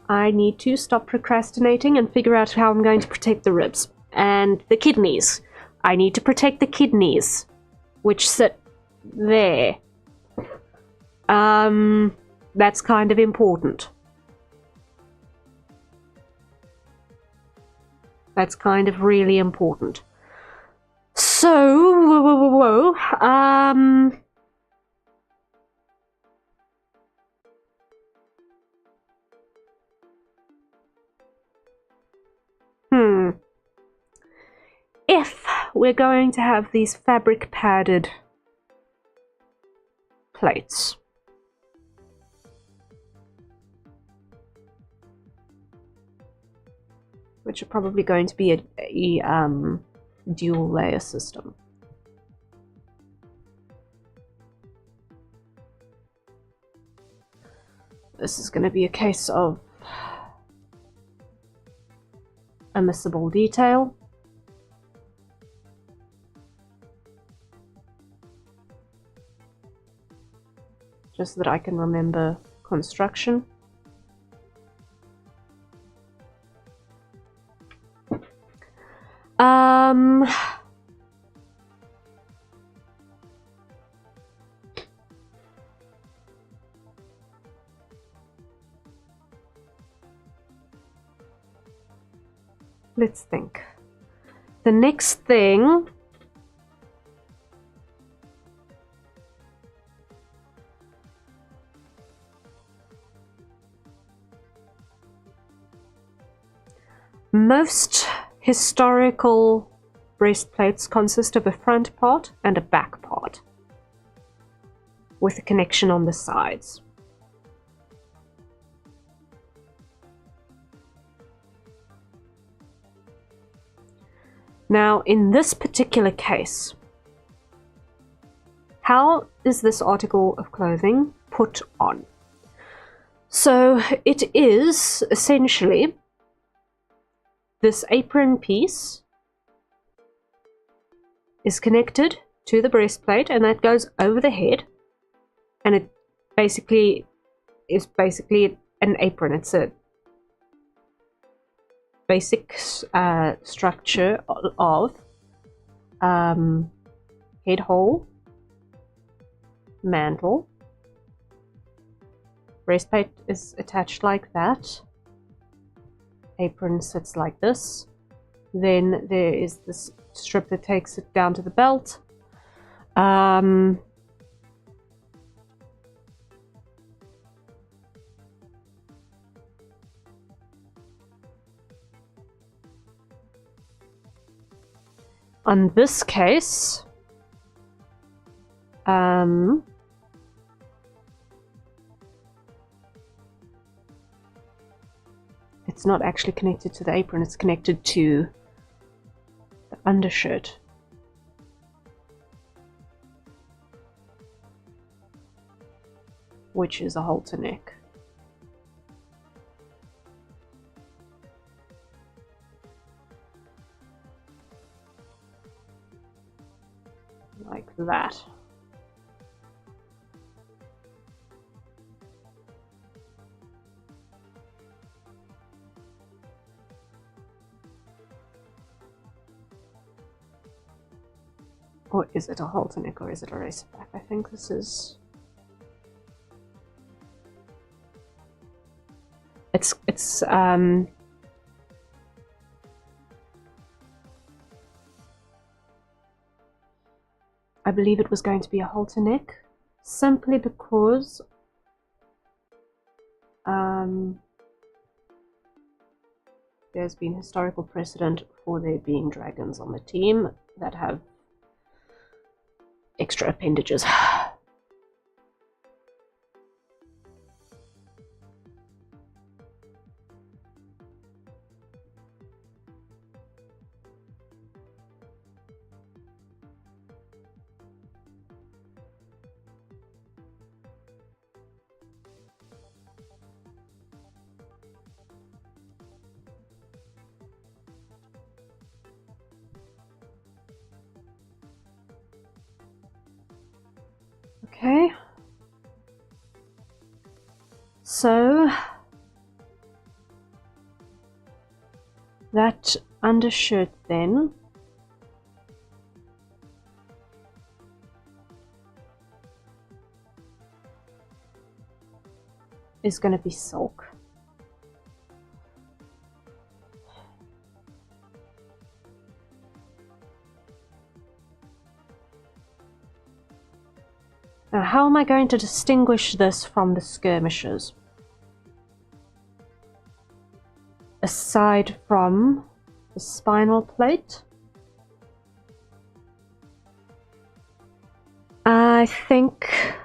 I need to stop procrastinating and figure out how I'm going to protect the ribs and the kidneys. I need to protect the kidneys, which sit there. That's kind of important. That's kind of really important. So, if we're going to have these fabric padded plates, which are probably going to be a dual layer system. This is going to be a case of omissible detail. Just so that I can remember construction. Let's think. The next thing most historical breastplates consist of a front part and a back part with a connection on the sides. Now, in this particular case, how is this article of clothing put on? So it is essentially this apron piece is connected to the breastplate, and that goes over the head, and it basically is an apron. It's a basic structure of head hole, mantle, breastplate is attached like that, apron sits like this, then there is this strip that takes it down to the belt. On this case, it's not actually connected to the apron, it's connected to the undershirt. Which is a halter neck. Like that. Or is it a halter neck, or is it a racer back? I think this is... It's I believe it was going to be a halter neck, simply because there's been historical precedent for there being dragons on the team that have extra appendages. Okay, so that undershirt then is going to be silk. Now, how am I going to distinguish this from the skirmishers? Aside from the spinal plate? I think...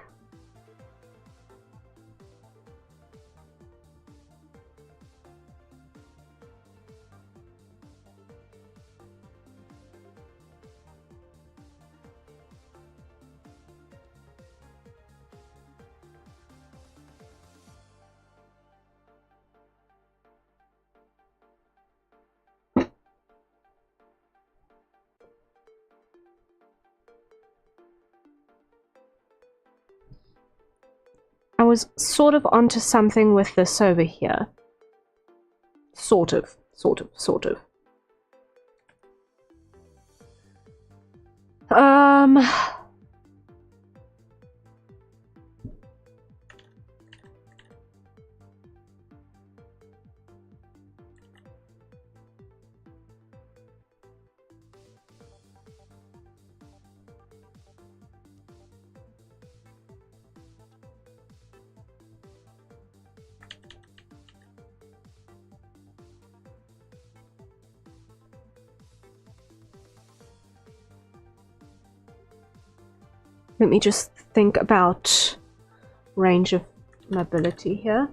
I was sort of onto something with this over here. Sort of. Let me just think about range of mobility here.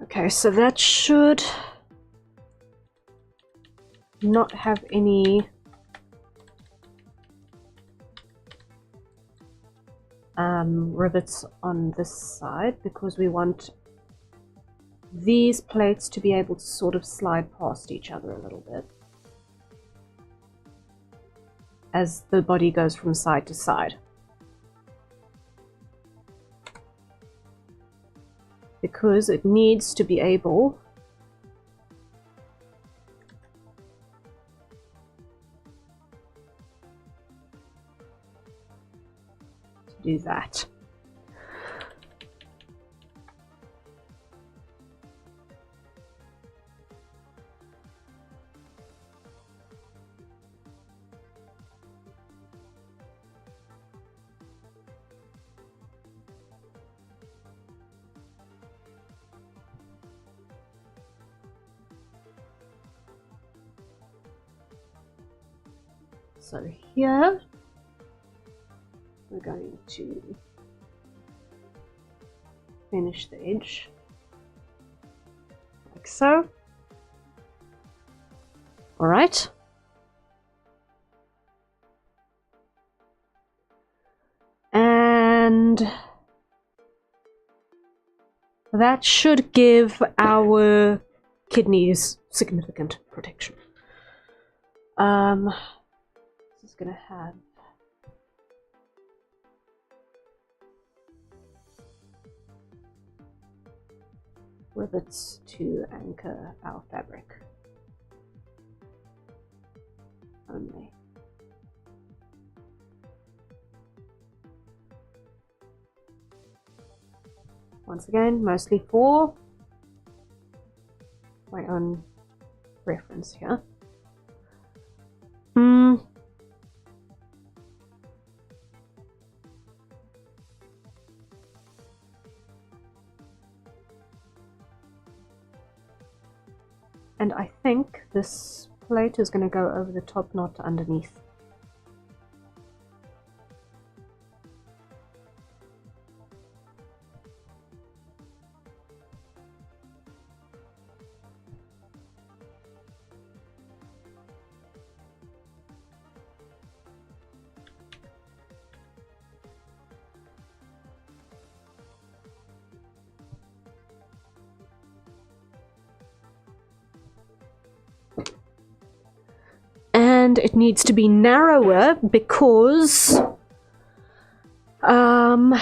Okay, so that should not have any rivets on this side, because we want these plates to be able to sort of slide past each other a little bit as the body goes from side to side. because it needs to be able to do that. So here we're going to finish the edge like so. All right. And that should give our kidneys significant protection. This is gonna have rivets to anchor our fabric only. Once again, mostly for my own reference here. And I think this plate is going to go over the top, not underneath. And it needs to be narrower because the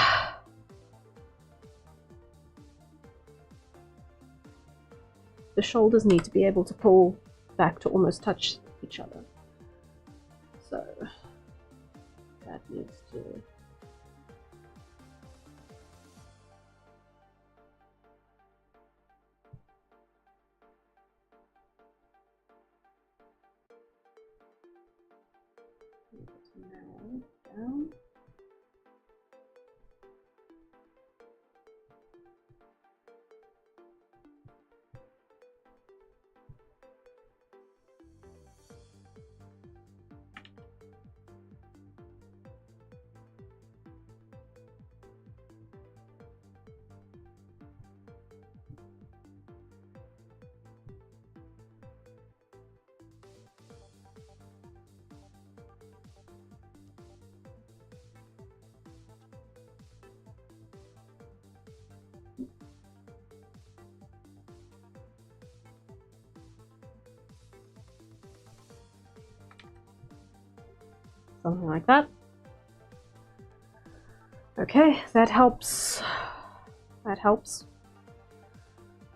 shoulders need to be able to pull back to almost touch each other. So that needs to narrow down. Something like that. Okay, that helps. That helps.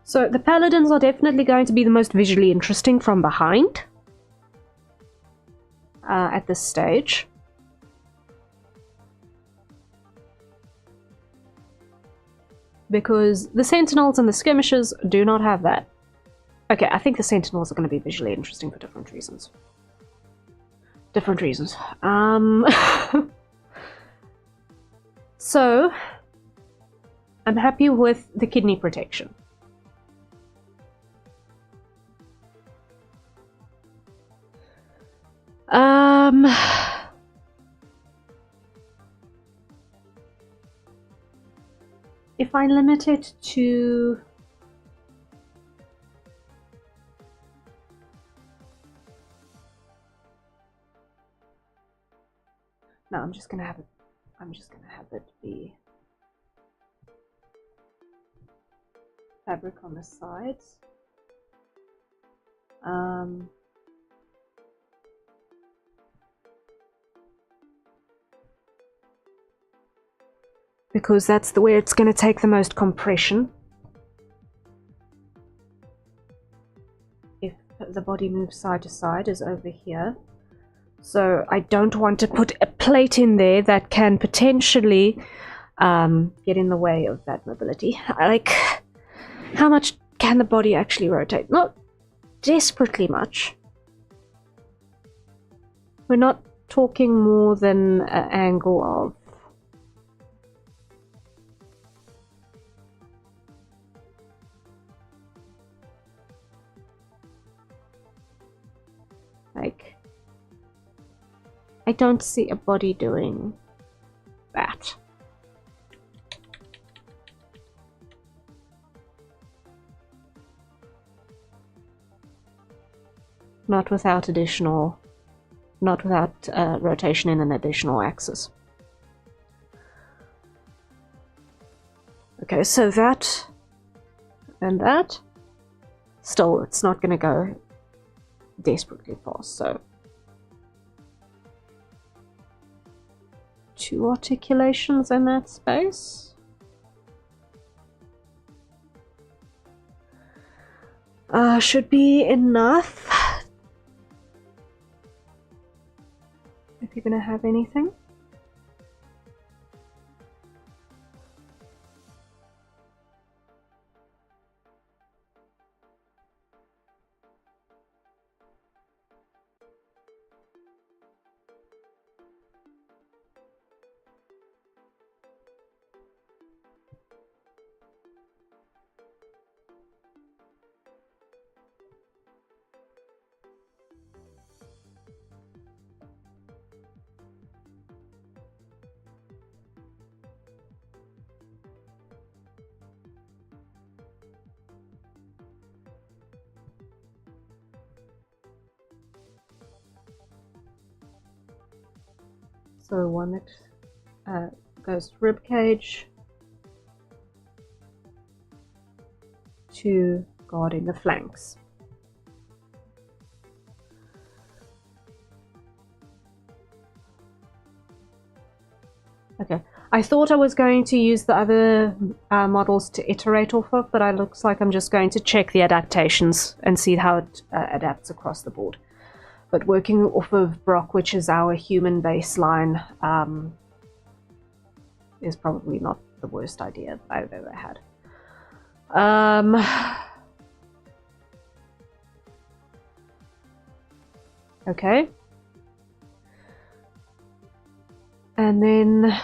So the Paladins are definitely going to be the most visually interesting from behind at this stage. Because the Sentinels and the Skirmishers do not have that. Okay, I think the Sentinels are going to be visually interesting for different reasons. Different reasons. So, I'm happy with the kidney protection. If I limit it to no, I'm just gonna have it be fabric on the sides. Because that's the way it's going to take the most compression. the body moves side to side is over here. So I don't want to put a plate in there that can potentially get in the way of that mobility. Like, how much can the body actually rotate? Not desperately much. We're not talking more than an angle of like, I don't see a body doing that. Not without rotation in an additional axis. Okay, so that and that. Still, it's not going to go desperately fast, so 2 articulations in that space. Should be enough. If you're going to have anything. So one that goes rib cage, 2 guarding the flanks. Okay, I thought I was going to use the other models to iterate off of, but it looks like I'm just going to check the adaptations and see how it adapts across the board. But working off of Brock, which is our human baseline, is probably not the worst idea I've ever had. Okay. And then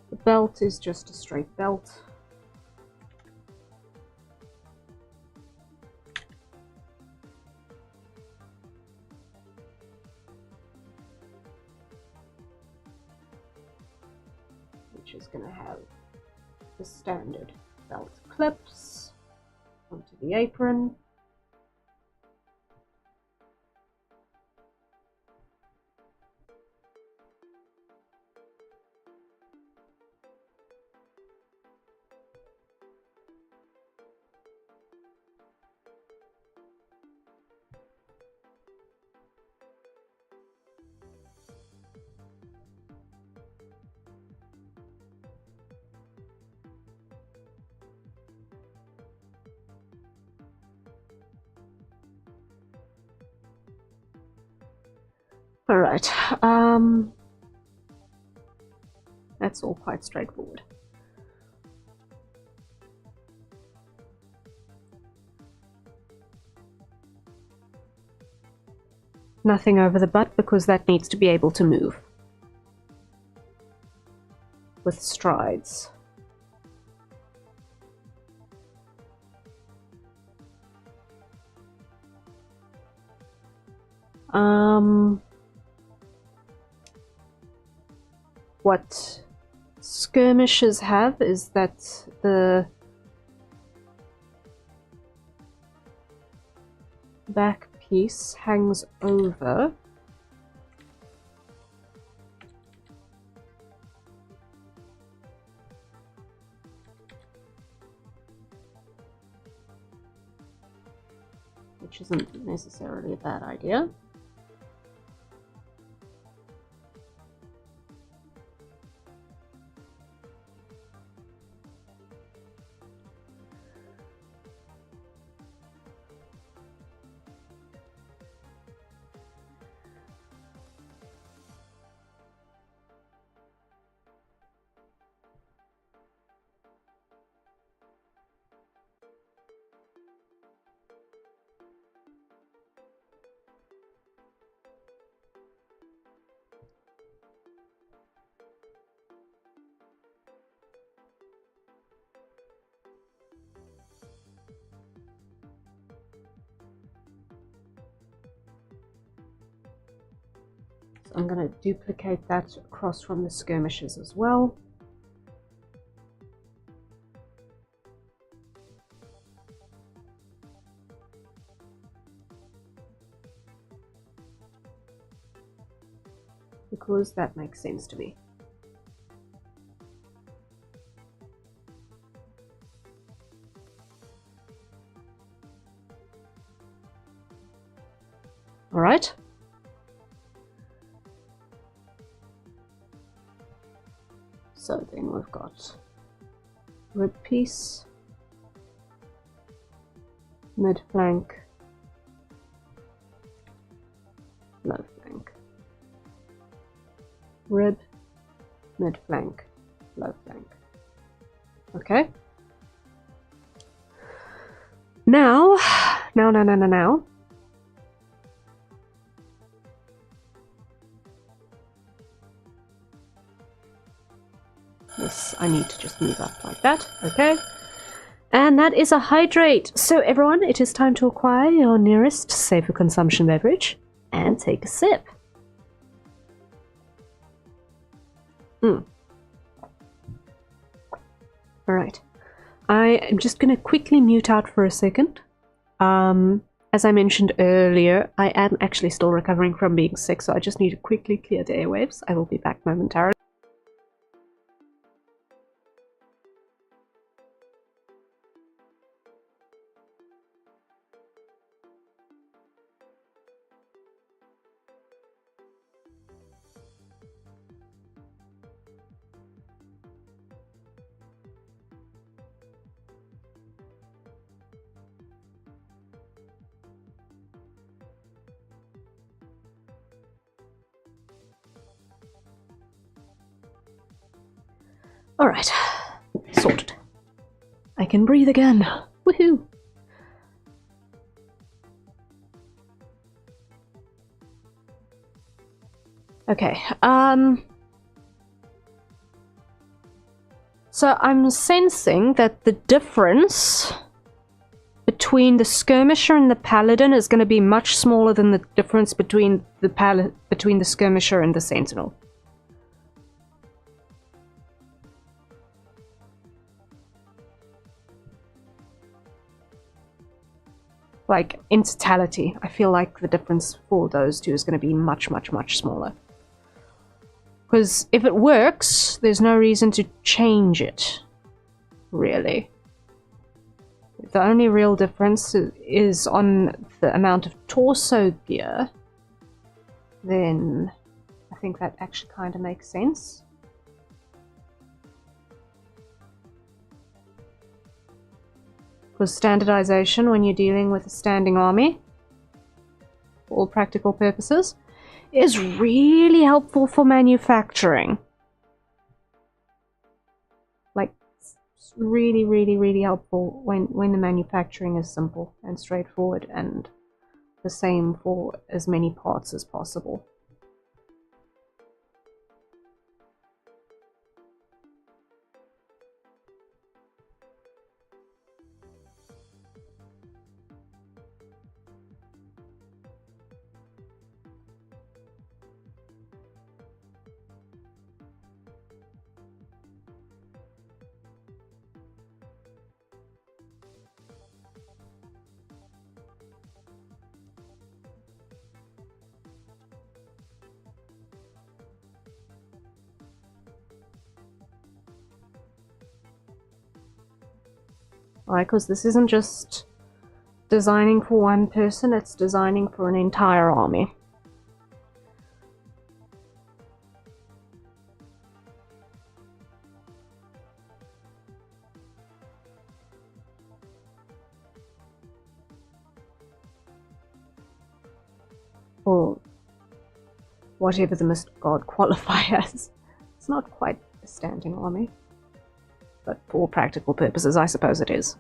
the belt is just a straight belt. Which is going to have the standard belt clips onto the apron. All right, that's all quite straightforward. Nothing over the butt because that needs to be able to move with strides. What skirmishers have is that the back piece hangs over which isn't necessarily a bad idea. So I'm going to duplicate that across from the skirmishers as well. Because that makes sense to me. All right. So then we've got rib piece, mid flank, low flank, rib, mid flank, low flank. Okay. Now. This I need to just move up like that. Okay. And that is a hydrate. So everyone, it is time to acquire your nearest safe for consumption beverage and take a sip. Alright. I am just going to quickly mute out for a second. As I mentioned earlier, I am actually still recovering from being sick, so I just need to quickly clear the airwaves. I will be back momentarily. Alright, sorted. I can breathe again. Woohoo! Okay, so I'm sensing that the difference between the skirmisher and the paladin is going to be much smaller than the difference between the skirmisher and the sentinel. Like, in totality, I feel like the difference for those two is going to be much, much, much smaller. Because if it works, there's no reason to change it, really. The only real difference is on the amount of torso gear. Then I think that actually kind of makes sense. Because standardization, when you're dealing with a standing army, for all practical purposes, is really helpful for manufacturing. Like, it's really, really, really helpful when the manufacturing is simple and straightforward, and the same for as many parts as possible. Right, because this isn't just designing for one person, it's designing for an entire army. Or whatever the Mist God qualify as. It's not quite a standing army. But for all practical purposes, I suppose it is.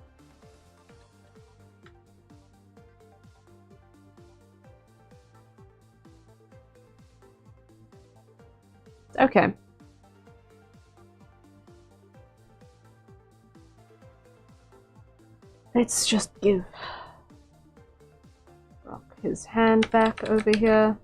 Okay. Let's just give Brock his hand back over here.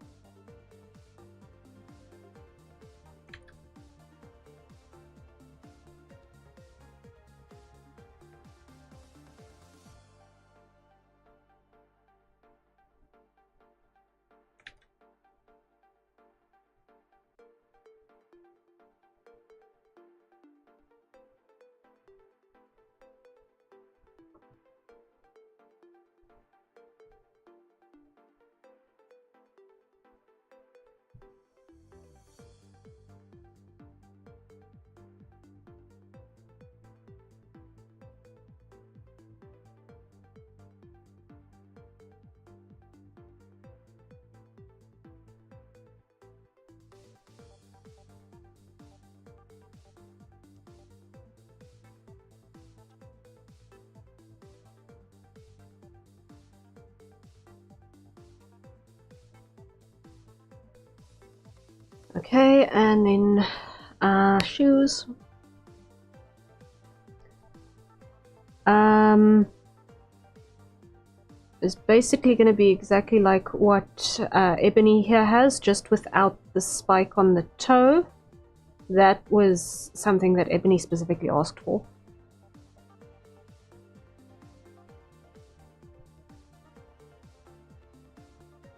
Okay, and then shoes. Is basically going to be exactly like what Ebony here has, just without the spike on the toe. That was something that Ebony specifically asked for.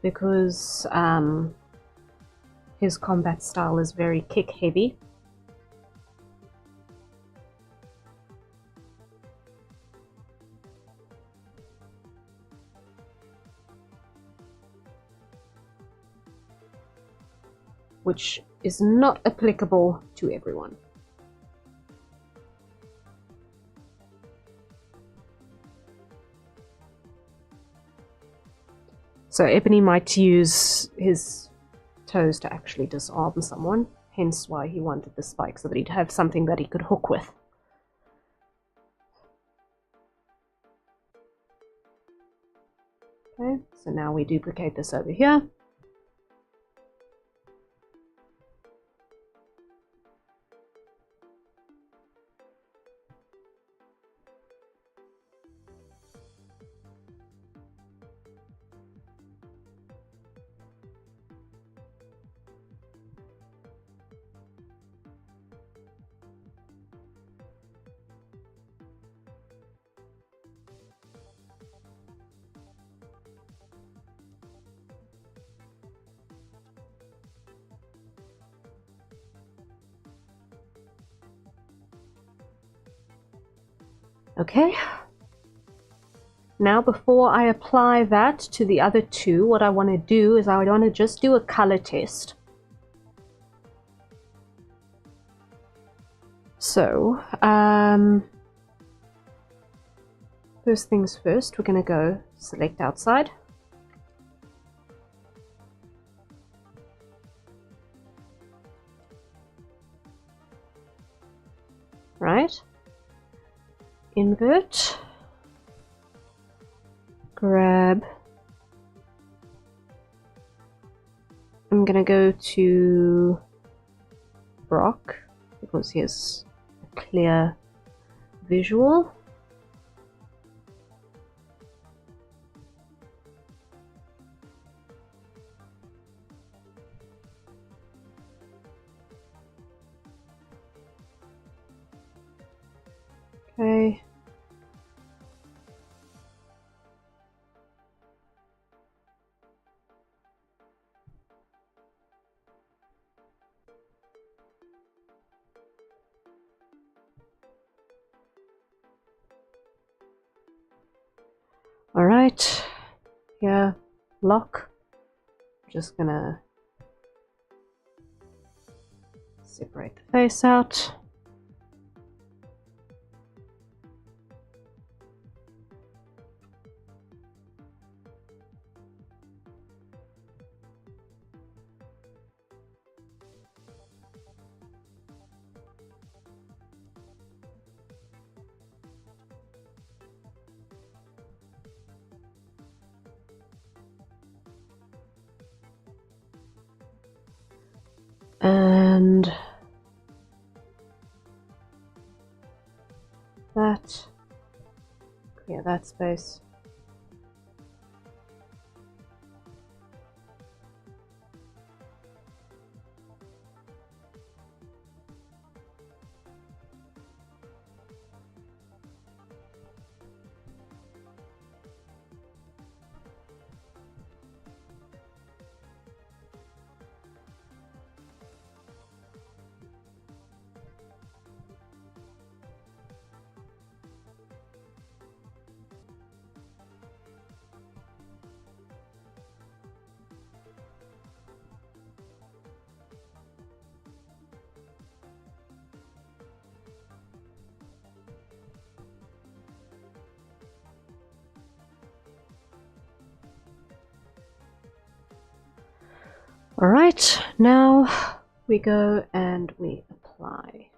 Because his combat style is very kick heavy. Which is not applicable to everyone. So Ebony might use his toes to actually disarm someone, hence why he wanted the spike, so that he'd have something that he could hook with. Okay, so now we duplicate this over here. Okay. Now before I apply that to the other two, what I want to do is I want to just do a color test. So, first things first, we're going to go select outside. Right? Invert. Grab. I'm going to go to Brock because he has a clear visual. Okay. All right. Here, lock. Just gonna separate the face out. And that, clear that space. All right, now we go and we apply.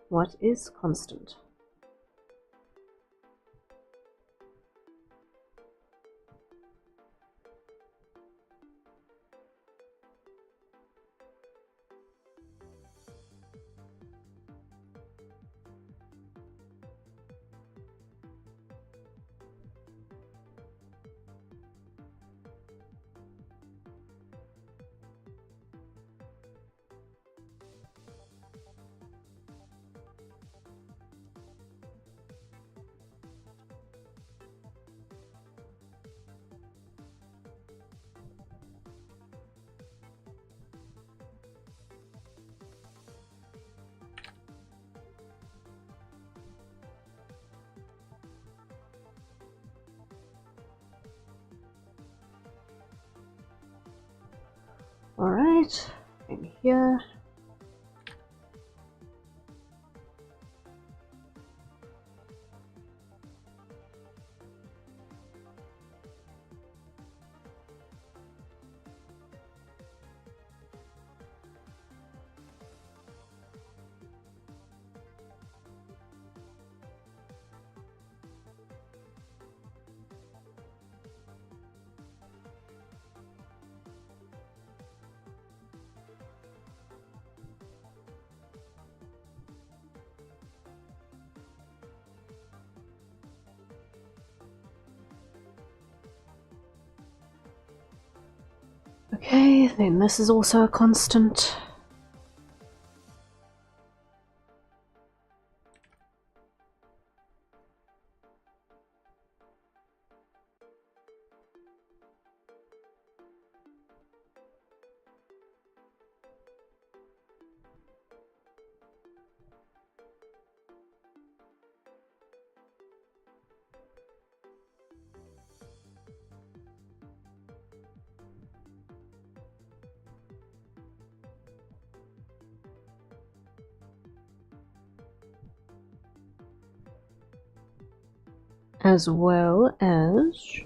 What is constant? Alright, in here. Okay, then this is also a constant. As well as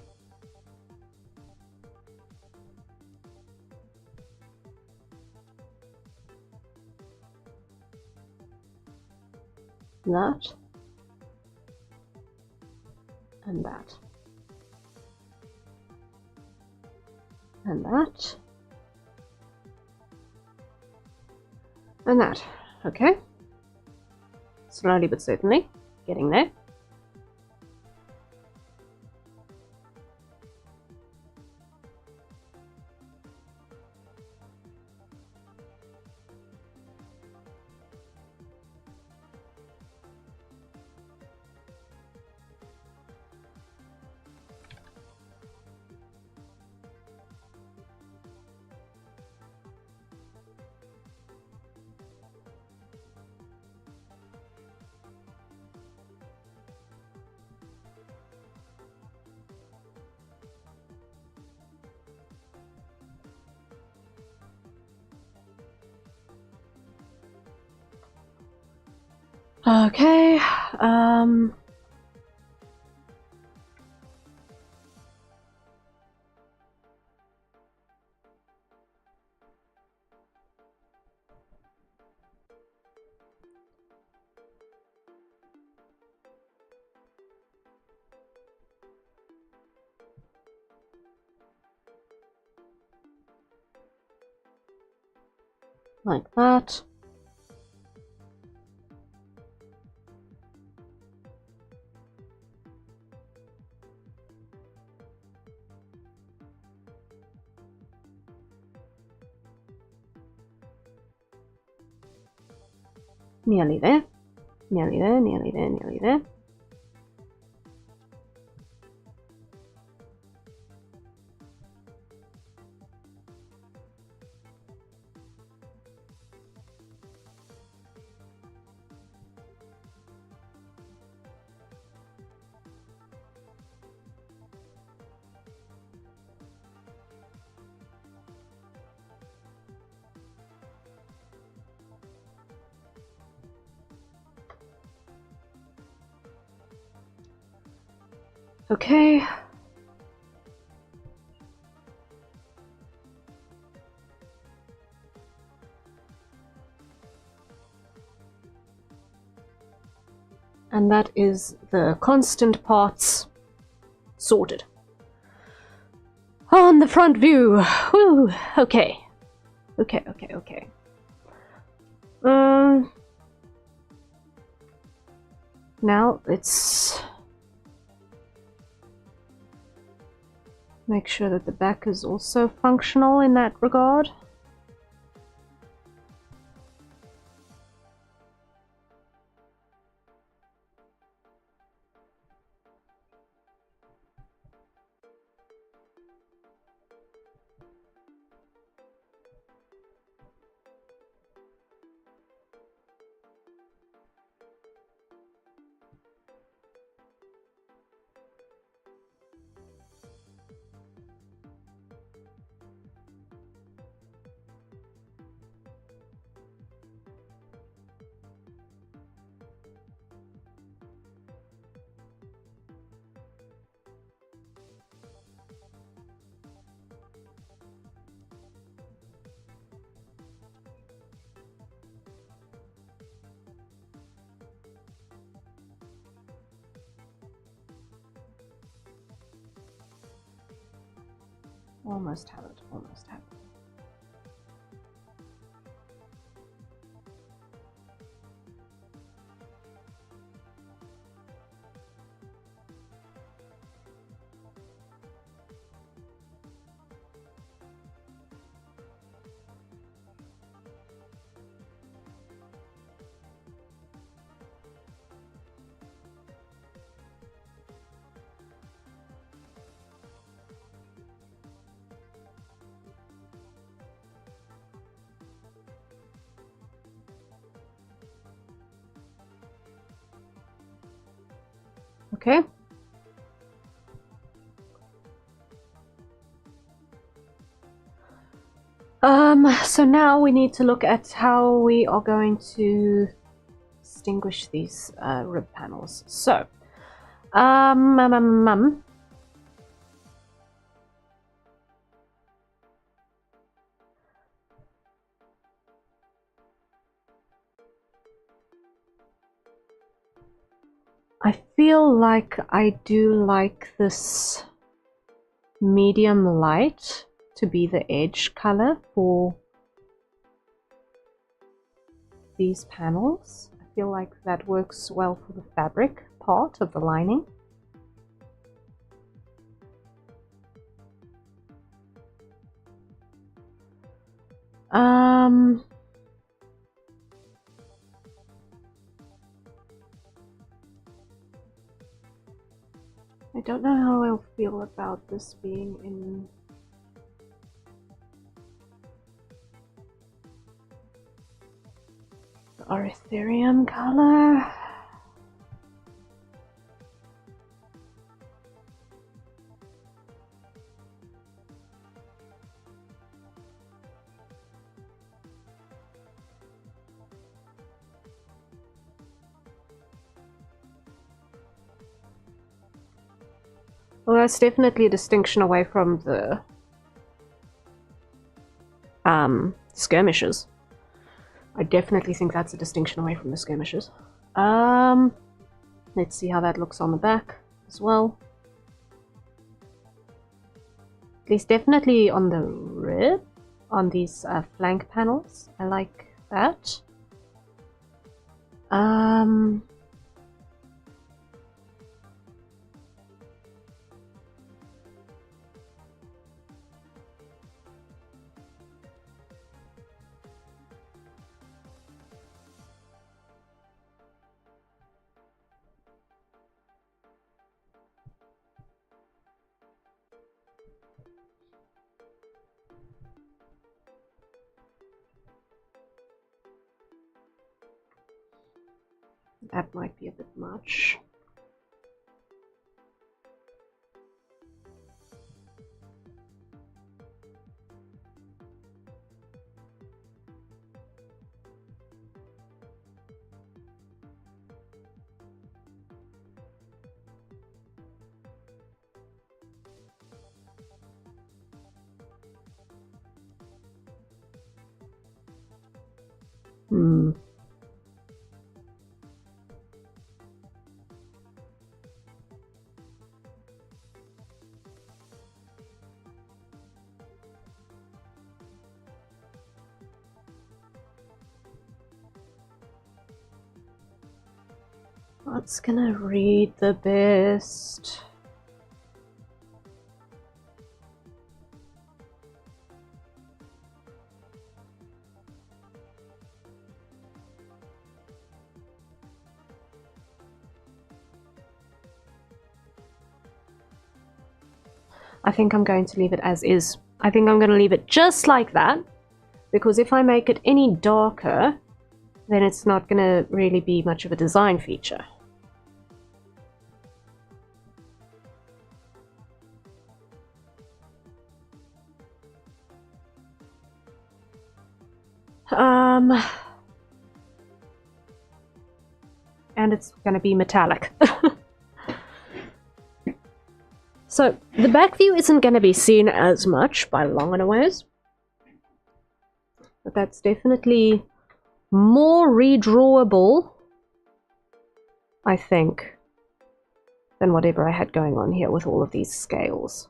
that and that and that and that. Okay, slowly but certainly getting there. Okay, like that. Nearly there, nearly there, nearly there, nearly there. Okay. And that is the constant parts sorted. On the front view. Woo. Okay. Okay, okay, okay. Now let's make sure that the back is also functional in that regard. Almost have it, almost have it. Okay. So now we need to look at how we are going to distinguish these rib panels. So, I feel like I do like this medium light to be the edge color for these panels. I feel like that works well for the fabric part of the lining. I don't know how I'll feel about this being in the Ethereum color. Well, that's definitely a distinction away from the skirmishes. I definitely think that's a distinction away from the skirmishes. Let's see how that looks on the back as well. At least definitely on the rib, on these flank panels. I like that. That might be a bit much. What's gonna read the best? I think I'm going to leave it as is. I think I'm going to leave it just like that, because if I make it any darker, then it's not going to really be much of a design feature. And it's going to be metallic. So the back view isn't going to be seen as much by long and a ways, but that's definitely more redrawable, I think, than whatever I had going on here with all of these scales.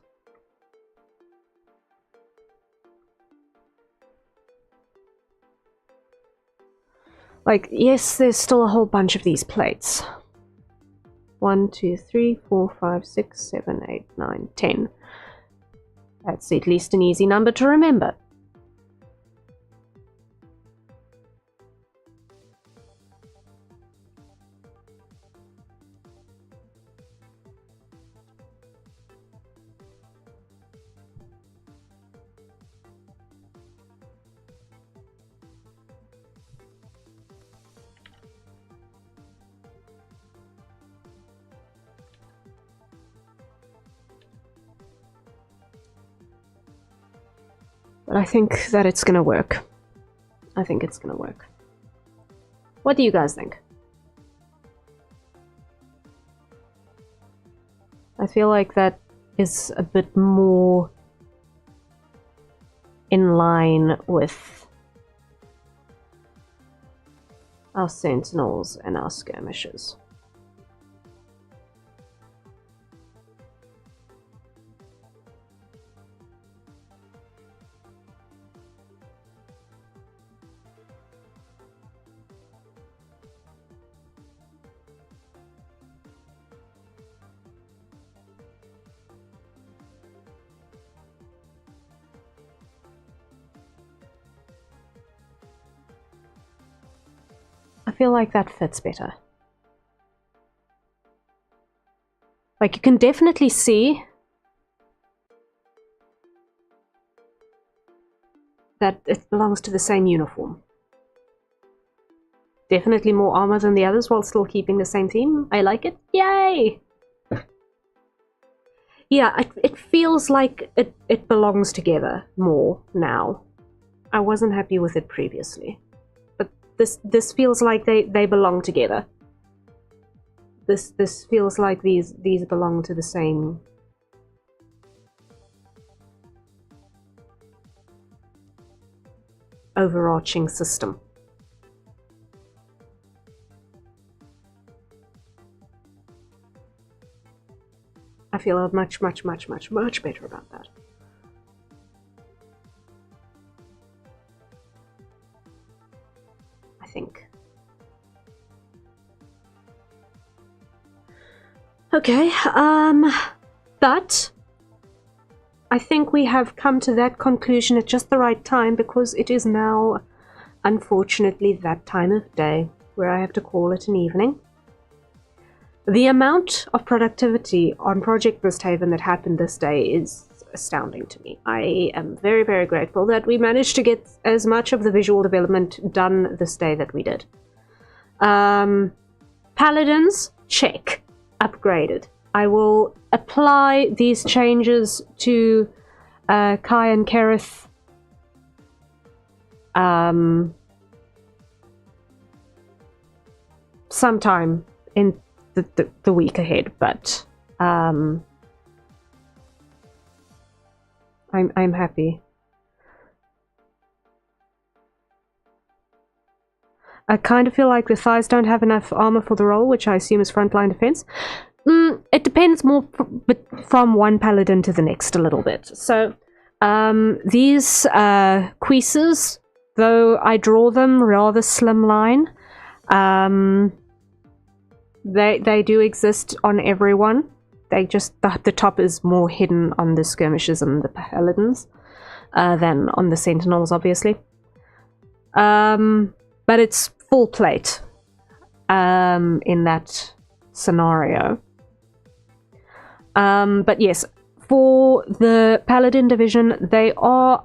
Like, yes, there's still a whole bunch of these plates. 1, 2, 3, 4, 5, 6, 7, 8, 9, 10. That's at least an easy number to remember. But I think that it's gonna work. I think it's gonna work. What do you guys think? I feel like that is a bit more in line with our sentinels and our skirmishers. I feel like that fits better. Like, you can definitely see that it belongs to the same uniform. Definitely more armor than the others while still keeping the same theme. I like it. Yay! Yeah, it feels like it belongs together more now. I wasn't happy with it previously. This feels like they belong together. This feels like these belong to the same overarching system. I feel much better about that. I think. Okay, but I think we have come to that conclusion at just the right time, because it is now, unfortunately, that time of day where I have to call it an evening. The amount of productivity on Project Mystehaven that happened this day is astounding to me. I am very, very grateful that we managed to get as much of the visual development done this day that we did. Paladins, check. Upgraded. I will apply these changes to Kai and Kerith sometime in the week ahead, but I'm happy. I kind of feel like the thighs don't have enough armor for the role, which I assume is frontline defense. It depends more from one paladin to the next a little bit. So these cuisses, though I draw them rather slimline, they do exist on everyone. They just, the top is more hidden on the skirmishers and the paladins than on the sentinels, obviously. But it's full plate in that scenario. But yes, for the paladin division, they are,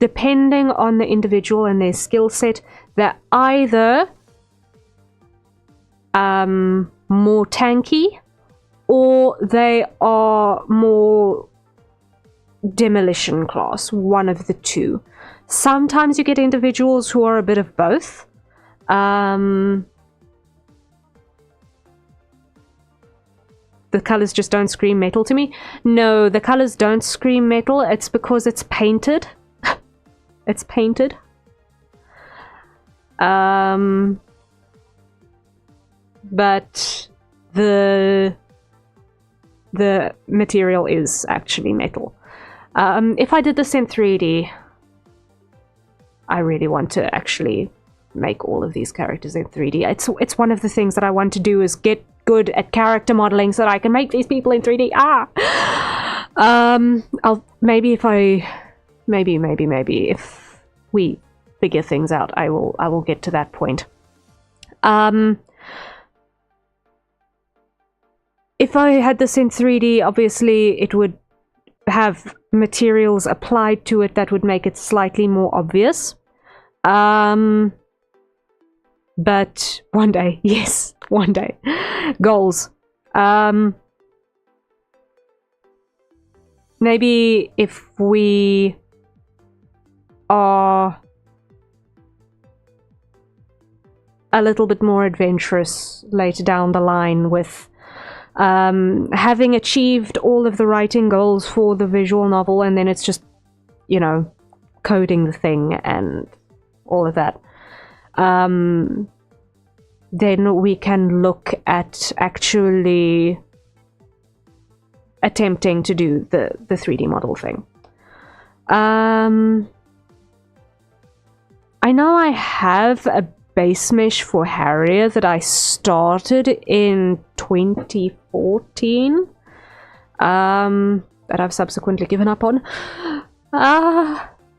depending on the individual and their skill set, they're either more tanky, or they are more demolition class, one of the two. Sometimes you get individuals who are a bit of both. The colors just don't scream metal to me. No, the colors don't scream metal. It's because it's painted. It's painted. But the material is actually metal. If I did this in 3D, I really want to actually make all of these characters in 3D. It's one of the things that I want to do, is get good at character modeling so that I can make these people in 3D. I'll maybe if we figure things out, I will get to that point. If I had this in 3D, obviously it would have materials applied to it that would make it slightly more obvious. But one day, yes, one day. Goals. Maybe if we are a little bit more adventurous later down the line with having achieved all of the writing goals for the visual novel, and then it's just, you know, coding the thing and all of that. Then we can look at actually attempting to do the 3D model thing. I know I have a base mesh for Harrier that I started in 2014 that I've subsequently given up on.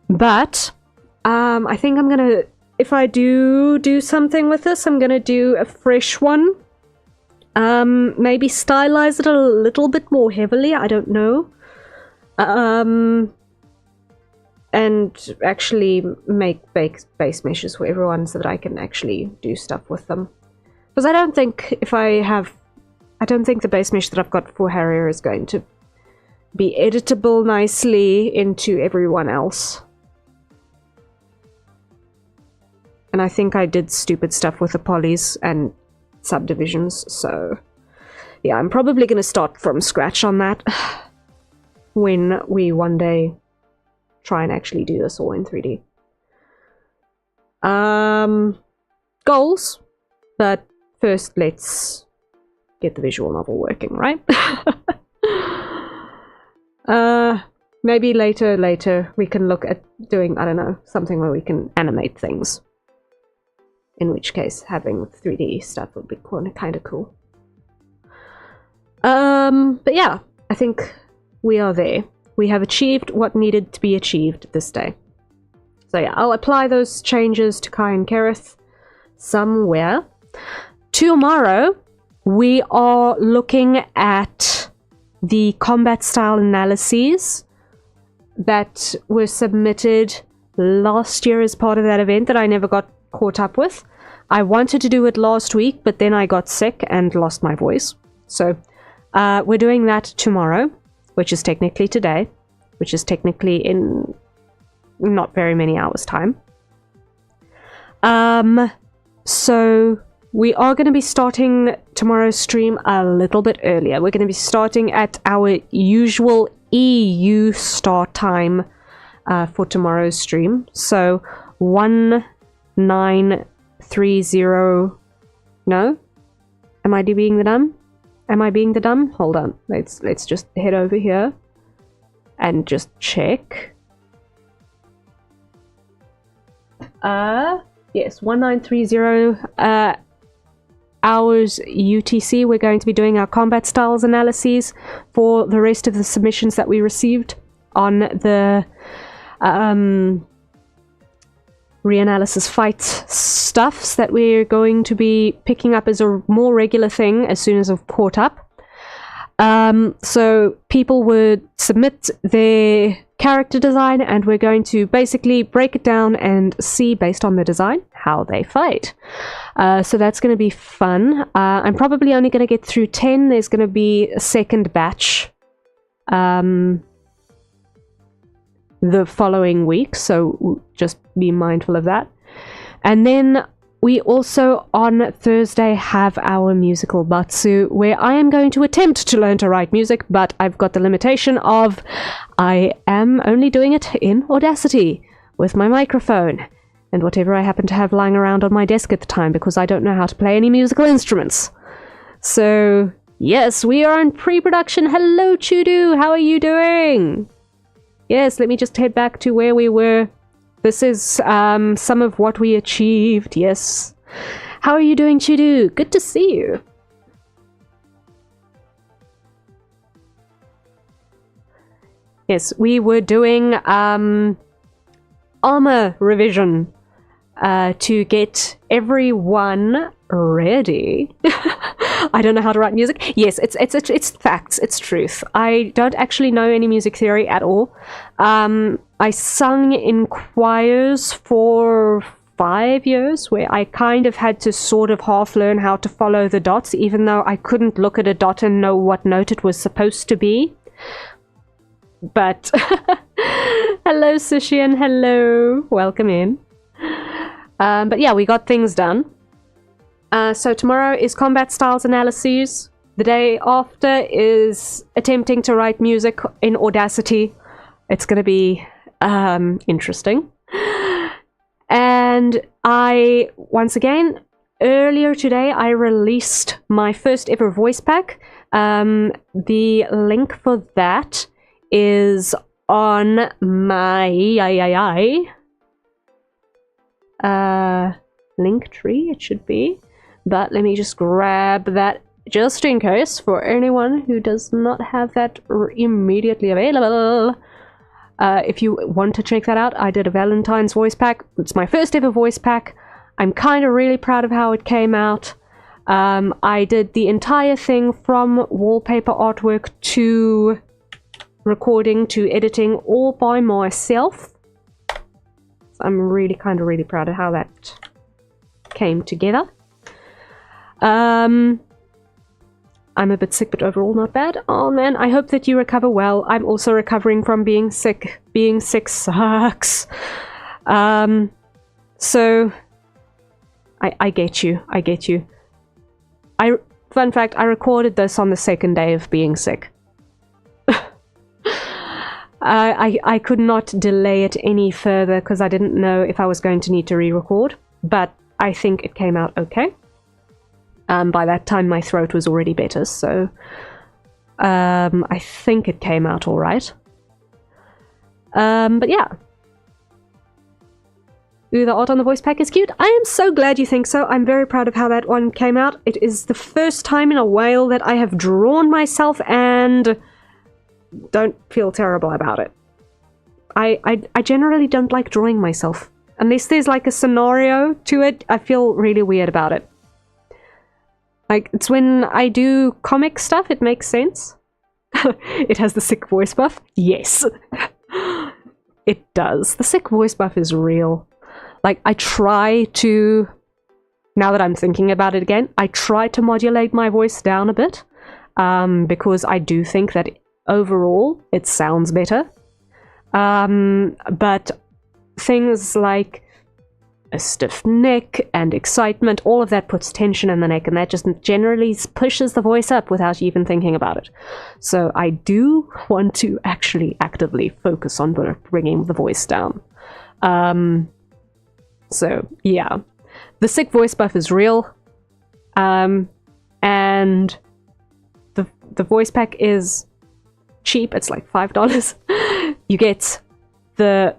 But I think I'm gonna, if I do something with this, I'm gonna do a fresh one. Maybe stylize it a little bit more heavily, I don't know. And actually make base meshes for everyone so that I can actually do stuff with them. Because I don't think the base mesh that I've got for Harrier is going to be editable nicely into everyone else. And I think I did stupid stuff with the polys and subdivisions, so yeah, I'm probably going to start from scratch on that when we one day try and actually do this all in 3D. Goals, but first let's get the visual novel working, right? Maybe later we can look at doing, I don't know, something where we can animate things. In which case, having 3D stuff would be kind of cool. But yeah, I think we are there. We have achieved what needed to be achieved this day. So yeah, I'll apply those changes to Kai and Kerith somewhere. Tomorrow, we are looking at the combat style analyses that were submitted last year as part of that event that I never got caught up with. I wanted to do it last week, but then I got sick and lost my voice. So we're doing that tomorrow, which is technically today, which is technically in not very many hours' time. So we are going to be starting tomorrow's stream a little bit earlier. We're going to be starting at our usual EU start time for tomorrow's stream. So 1930. No? Am I being the dumb? Am I being the dumb? Hold on. Let's just head over here and just check. Yes, 1930 hours UTC. We're going to be doing our combat styles analyses for the rest of the submissions that we received on the reanalysis fight stuffs that we're going to be picking up as a more regular thing as soon as I've caught up. So people would submit their character design and we're going to basically break it down and see, based on the design, how they fight. So that's going to be fun. I'm probably only going to get through 10. There's going to be a second batch the following week, so just be mindful of that. And then we also on Thursday have our musical Batsu, where I am going to attempt to learn to write music, but I've got the limitation of I am only doing it in Audacity with my microphone and whatever I happen to have lying around on my desk at the time, because I don't know how to play any musical instruments. So yes, we are in pre-production. Hello Chudu, how are you doing? Yes, let me just head back to where we were This is some of what we achieved, yes. How are you doing, Chidu? Good to see you. Yes, we were doing armor revision to get everyone ready. I don't know how to write music. Yes, it's facts, it's truth. I don't actually know any music theory at all. I sung in choirs for 5 years, where I kind of had to sort of half learn how to follow the dots, even though I couldn't look at a dot and know what note it was supposed to be. But hello, Sushian, hello, welcome in. But yeah, we got things done. So tomorrow is combat styles analyses. The day after is attempting to write music in Audacity. It's going to be interesting. And once again, earlier today, I released my first ever voice pack. The link for that is on my link tree, it should be. But let me just grab that just in case for anyone who does not have that immediately available. If you want to check that out, I did a Valentine's voice pack. It's my first ever voice pack. I'm kind of really proud of how it came out. I did the entire thing from wallpaper artwork to recording to editing all by myself. So I'm really really proud of how that came together. I'm a bit sick, but overall not bad. Oh man, I hope that you recover well. I'm also recovering from being sick. Being sick sucks. So I get you. I get you. Fun fact, I recorded this on the second day of being sick. I could not delay it any further because I didn't know if I was going to need to re-record, but I think it came out okay. By that time my throat was already better, so I think it came out alright. But yeah. Ooh, the art on the voice pack is cute. I am so glad you think so. I'm very proud of how that one came out. It is the first time in a while that I have drawn myself and don't feel terrible about it. I generally don't like drawing myself. Unless there's like a scenario to it, I feel really weird about it. Like, it's when I do comic stuff, it makes sense. It has the sick voice buff? Yes. It does. The sick voice buff is real. Like, I try to, now that I'm thinking about it again, I try to modulate my voice down a bit. Because I do think that overall it sounds better. But things like a stiff neck and excitement, all of that puts tension in the neck, and that just generally pushes the voice up without even thinking about it. So I do want to actually actively focus on bringing the voice down. So yeah, the sick voice buff is real, and the voice pack is cheap. It's like $5. You get the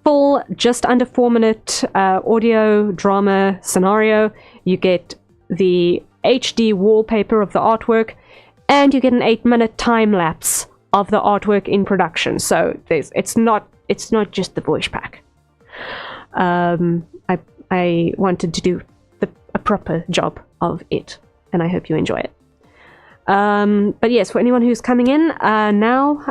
full, just under 4-minute audio drama scenario. You get the HD wallpaper of the artwork, and you get an 8-minute time lapse of the artwork in production. So it's not just the voice pack. I wanted to do a proper job of it, and I hope you enjoy it. But yes, for anyone who's coming in now,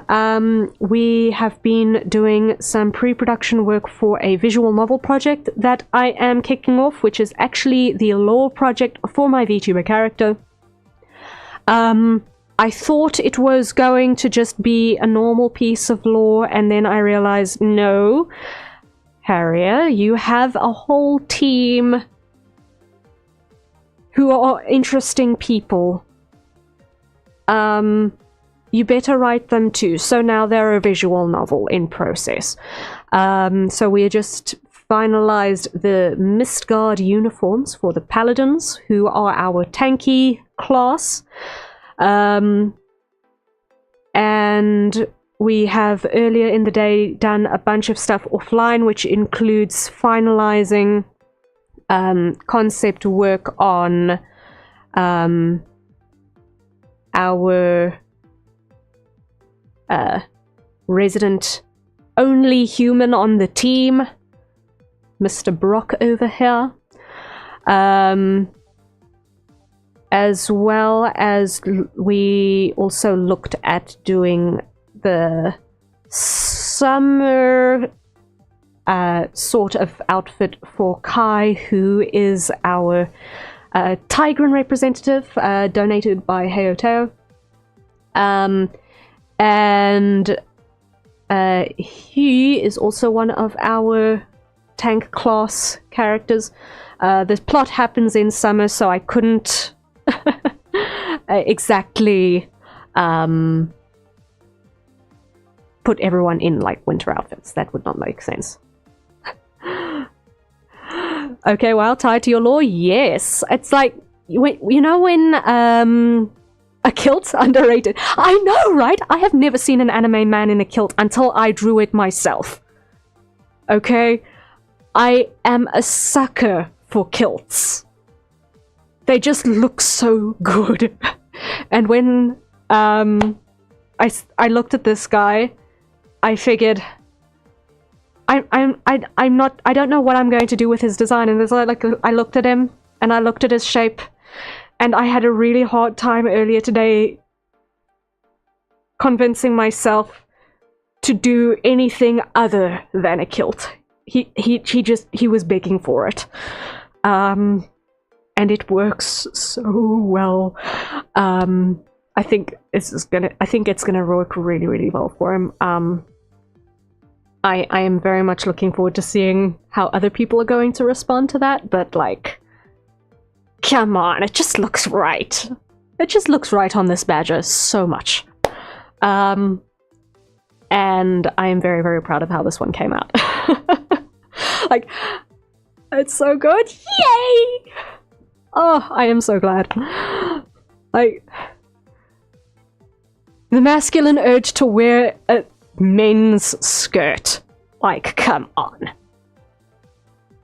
we have been doing some pre-production work for a visual novel project that I am kicking off, which is actually the lore project for my VTuber character. I thought it was going to just be a normal piece of lore, and then I realized, no, Harrier, you have a whole team who are interesting people. You better write them too. So now they're a visual novel in process. So we just finalized the Mistguard uniforms for the Paladins, who are our tanky class. And we have earlier in the day done a bunch of stuff offline, which includes finalizing concept work on our resident only human on the team, Mr. Brock over here. As well as we also looked at doing the summer sort of outfit for Kai, who is our Tigran representative, donated by Heoteo. And he is also one of our tank class characters. The plot happens in summer, so I couldn't exactly put everyone in like winter outfits. That would not make sense. Okay, well, tied to your law, yes. It's like, you know when a kilt's underrated? I know, right? I have never seen an anime man in a kilt until I drew it myself. Okay? I am a sucker for kilts. They just look so good. And when I looked at this guy, I figured I don't know what I'm going to do with his design. And there's like I looked at him and I looked at his shape, and I had a really hard time earlier today convincing myself to do anything other than a kilt. He was begging for it. And it works so well. I think it's gonna work really, really well for him. I am very much looking forward to seeing how other people are going to respond to that, but like, come on, it just looks right. It just looks right on this badger so much. And I am very, very proud of how this one came out. Like, it's so good. Yay! Oh, I am so glad. Like, the masculine urge to wear a men's skirt. Like, come on.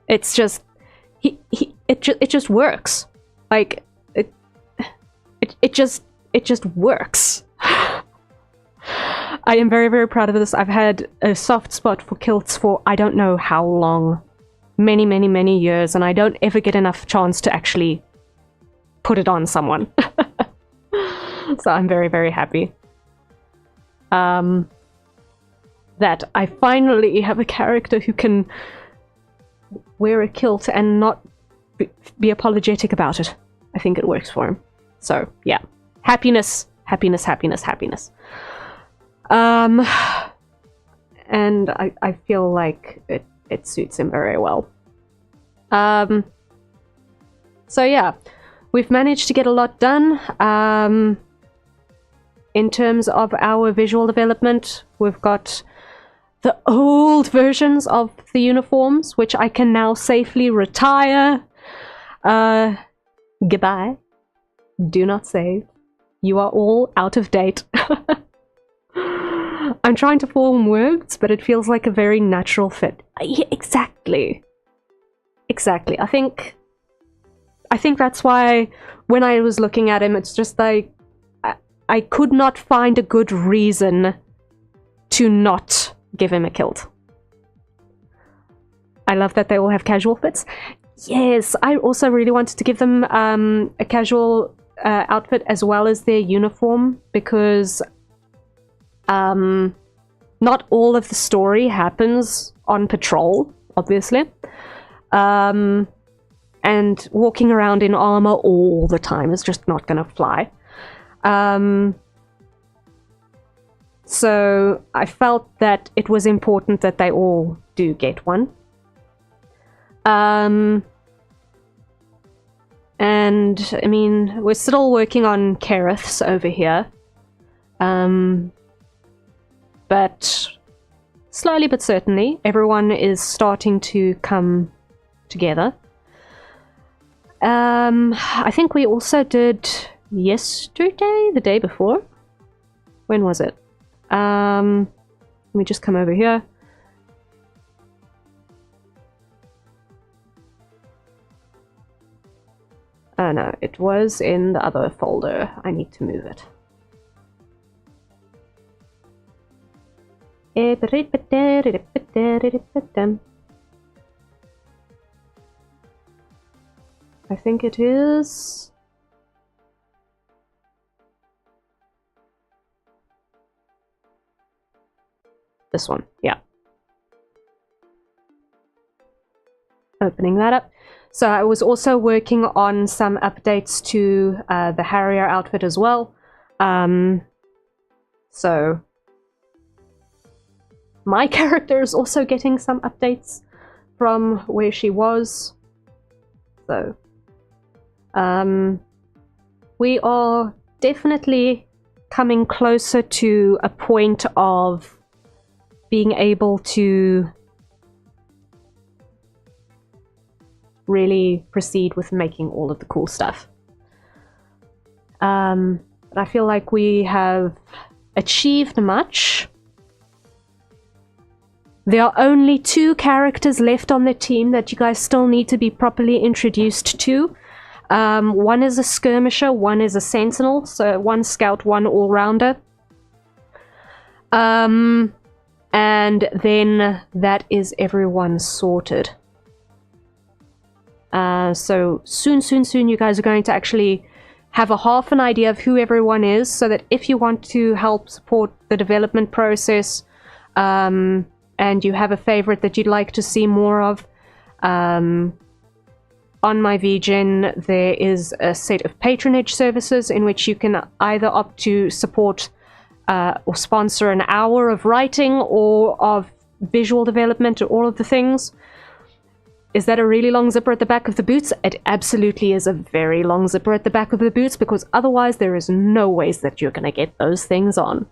It's just, it just works. Like, it just works. I am very, very proud of this. I've had a soft spot for kilts for I don't know how long. Many, many, many years, and I don't ever get enough chance to actually put it on someone. So I'm very, very happy. That I finally have a character who can wear a kilt and not be apologetic about it. I think it works for him. So, yeah. Happiness, happiness, happiness, happiness. And I feel like it suits him very well. So yeah, we've managed to get a lot done. In terms of our visual development, we've got the old versions of the uniforms, which I can now safely retire. Goodbye. Do not save. You are all out of date. I'm trying to form words, but it feels like a very natural fit. Yeah, exactly. Exactly. I think that's why when I was looking at him, it's just like I could not find a good reason to not give him a kilt. I love that they all have casual fits. Yes, I also really wanted to give them a casual outfit as well as their uniform, because not all of the story happens on patrol, obviously. And walking around in armor all the time is just not gonna fly. So I felt that it was important that they all do get one. And I mean, we're still working on Kerith's over here. But slowly but certainly, everyone is starting to come together. I think we also did yesterday, the day before. When was it? Let me just come over here. Oh no, it was in the other folder. I need to move it. I think it is... this one, yeah. Opening that up. So I was also working on some updates to the Harrier outfit as well. So my character is also getting some updates from where she was. So we are definitely coming closer to a point of being able to really proceed with making all of the cool stuff. But I feel like we have achieved much. There are only 2 characters left on the team that you guys still need to be properly introduced to. One is a skirmisher, one is a sentinel, so 1 scout, 1 all-rounder. And then that is everyone sorted. So soon you guys are going to actually have a half an idea of who everyone is, so that if you want to help support the development process, and you have a favorite that you'd like to see more of, on my VGen there is a set of patronage services in which you can either opt to support or sponsor an hour of writing or of visual development or all of the things. Is that a really long zipper at the back of the boots? It absolutely is a very long zipper at the back of the boots, because otherwise there is no ways that you're going to get those things on.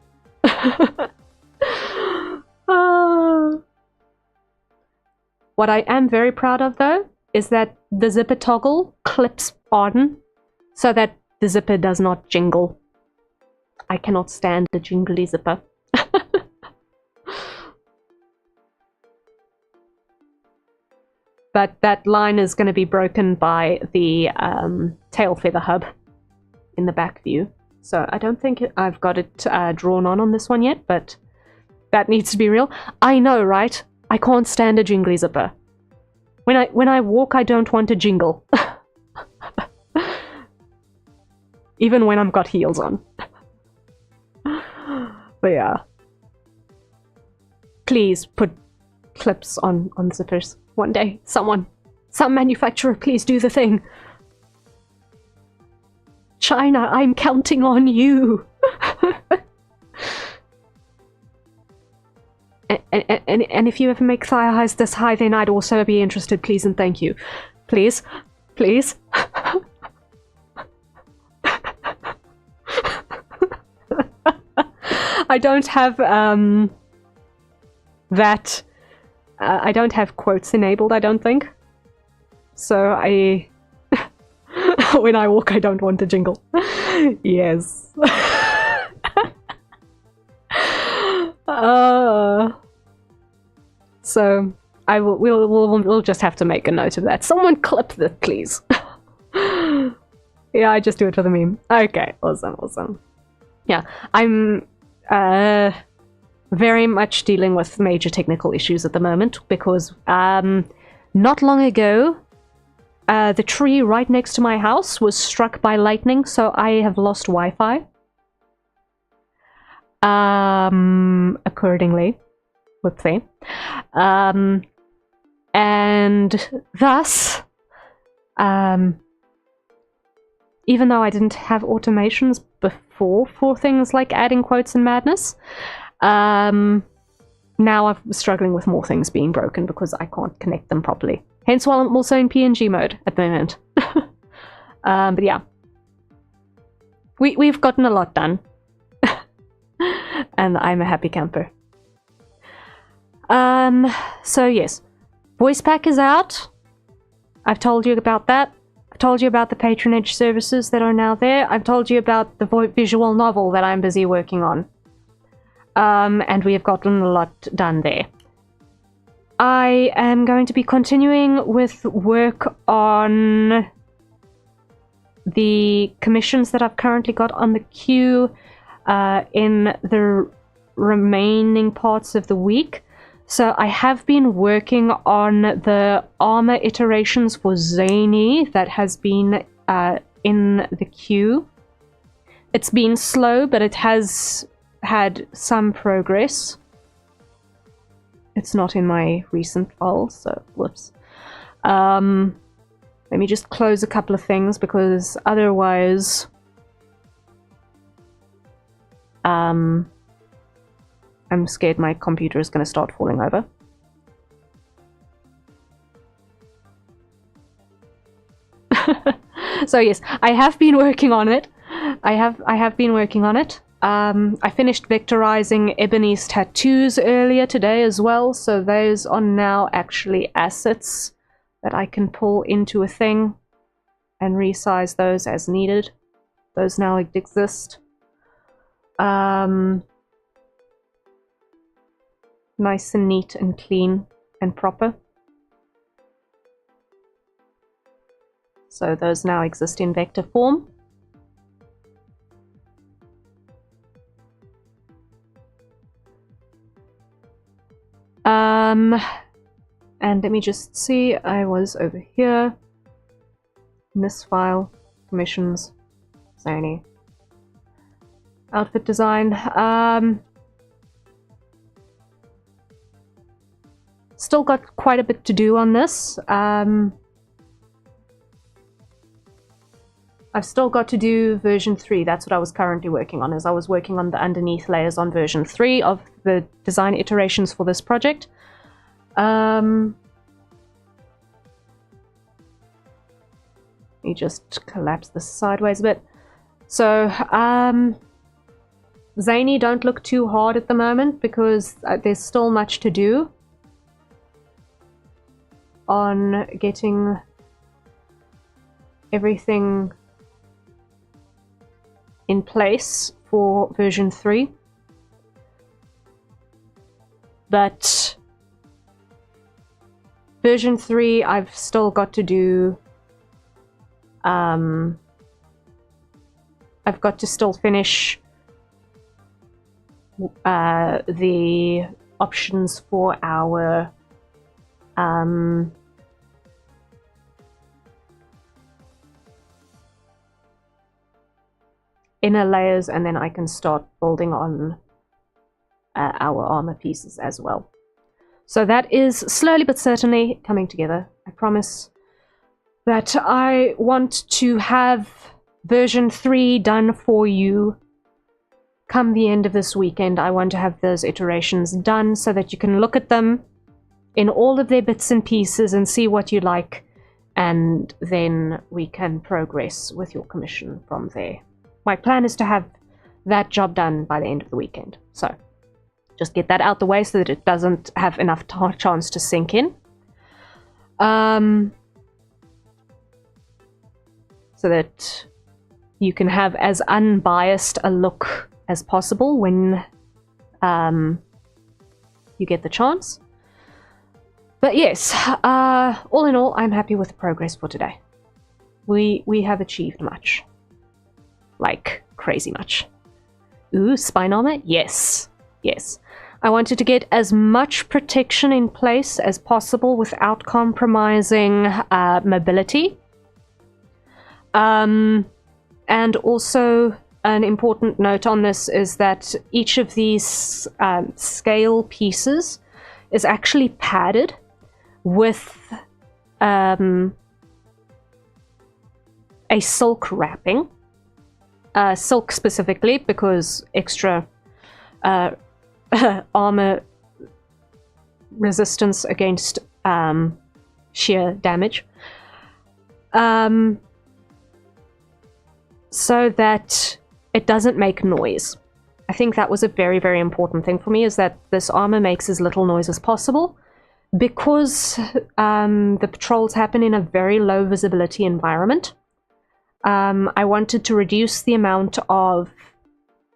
What I am very proud of, though, is that the zipper toggle clips on so that the zipper does not jingle. I cannot stand the jingly zipper. But that line is going to be broken by the tail feather hub in the back view. So I don't think I've got it drawn on this one yet, but that needs to be real. I know, right? I can't stand a jingly zipper. When I walk, I don't want to jingle. Even when I've got heels on. But yeah. Please put clips on zippers. One day, some manufacturer, please do the thing. China, I'm counting on you. and if you ever make thigh highs this high, then I'd also be interested, please and thank you. Please, please. I don't have that. I don't have quotes enabled, I don't think. So when I walk, I don't want to jingle. Yes. So we'll just have to make a note of that. Someone clip that, please. Yeah, I just do it for the meme. Okay, awesome. Yeah, I'm very much dealing with major technical issues at the moment, because not long ago the tree right next to my house was struck by lightning, so I have lost Wi-Fi. Accordingly. Whoopsie. And thus, even though I didn't have automations before for things like adding quotes and madness, now I'm struggling with more things being broken because I can't connect them properly. Hence why I'm also in PNG mode at the moment. But yeah. We've gotten a lot done. And I'm a happy camper. So yes. Voice pack is out. I've told you about that. I've told you about the patronage services that are now there. I've told you about the visual novel that I'm busy working on. and we have gotten a lot done there. I am going to be continuing with work on the commissions that I've currently got on the queue in the remaining parts of the week. So I have been working on the armor iterations for Zany that has been in the queue. It's been slow, but it has had some progress. It's not in my recent files, so whoops. Let me just close a couple of things because otherwise I'm scared my computer is going to start falling over. So yes, I have been working on it. I have been working on it. I finished vectorizing Ebony's tattoos earlier today as well, so those are now actually assets that I can pull into a thing and resize those as needed. Those now exist. Nice and neat and clean and proper. So those now exist in vector form. And let me just see, I was over here in this file, commissions, Zany, outfit design. Still got quite a bit to do on this. I've still got to do version 3. That's what I was currently working on, is I was working on the underneath layers on version 3 of the design iterations for this project. Let me just collapse this sideways a bit. So, Zany, don't look too hard at the moment because there's still much to do on getting everything in place for version 3. But version 3 I've still got to do, I've got to still finish the options for our inner layers, and then I can start building on our armor pieces as well. So that is slowly but certainly coming together. I promise that I want to have version 3 done for you come the end of this weekend. I want to have those iterations done so that you can look at them in all of their bits and pieces and see what you like, and then we can progress with your commission from there. My plan is to have that job done by the end of the weekend. So just get that out the way so that it doesn't have enough chance to sink in. So that you can have as unbiased a look as possible when you get the chance. But yes, all in all, I'm happy with the progress for today. We have achieved much. Like, crazy much. Ooh, spine armor? Yes. Yes. I wanted to get as much protection in place as possible without compromising mobility. And also, an important note on this is that each of these scale pieces is actually padded with a silk wrapping. Silk specifically, because extra armor resistance against sheer damage. So that it doesn't make noise. I think that was a very, very important thing for me, is that this armor makes as little noise as possible. Because the patrols happen in a very low visibility environment, I wanted to reduce the amount of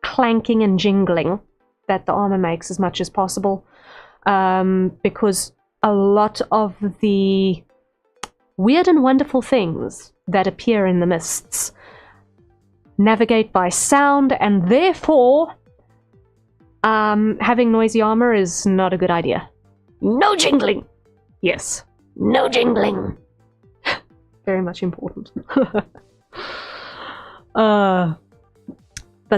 clanking and jingling that the armor makes as much as possible, because a lot of the weird and wonderful things that appear in the mists navigate by sound, and therefore having noisy armor is not a good idea. No jingling! Yes, no jingling. Very much important. But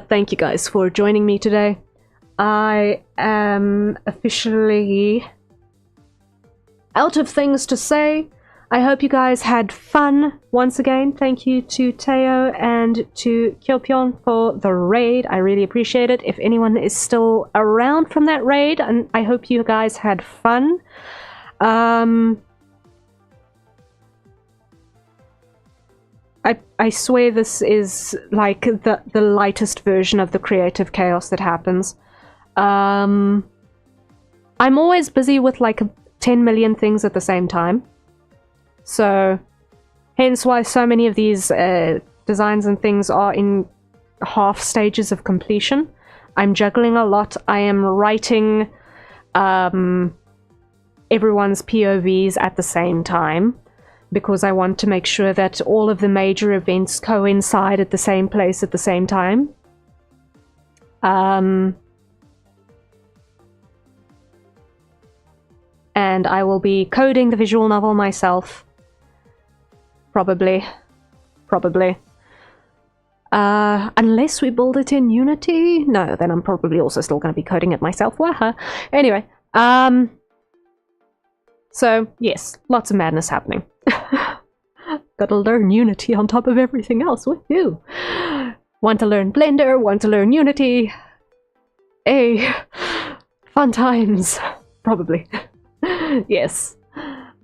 thank you guys for joining me today. I am officially out of things to say. I hope you guys had fun. Once again, thank you to Teo and to Kyopyeon for the raid. I really appreciate it. If anyone is still around from that raid, and I hope you guys had fun. I swear this is like the lightest version of the creative chaos that happens. I'm always busy with like 10 million things at the same time. So, hence why so many of these designs and things are in half stages of completion. I'm juggling a lot. I am writing everyone's POVs at the same time, because I want to make sure that all of the major events coincide at the same place at the same time. And I will be coding the visual novel myself. Probably. Unless we build it in Unity? No, then I'm probably also still going to be coding it myself. Waha. Anyway, so, yes, lots of madness happening. Gotta learn Unity on top of everything else. Woohoo! Want to learn Blender, want to learn Unity. Hey, fun times. Probably. Yes.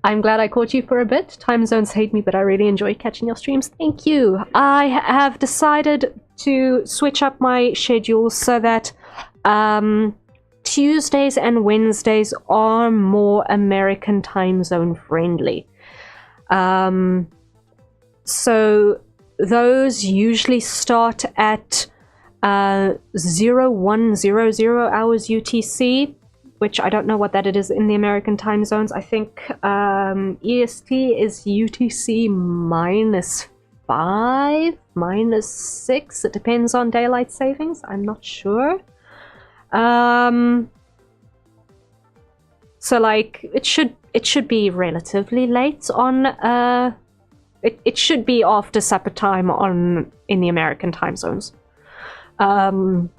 I'm glad I caught you for a bit. Time zones hate me, but I really enjoy catching your streams. Thank you. I have decided to switch up my schedule so that Tuesdays and Wednesdays are more American time zone friendly. So those usually start at 0100 hours UTC, which I don't know what that it is in the American time zones. I think EST is UTC -5, -6. It depends on daylight savings. I'm not sure. So like it should be relatively late on it should be after supper time in the American time zones. On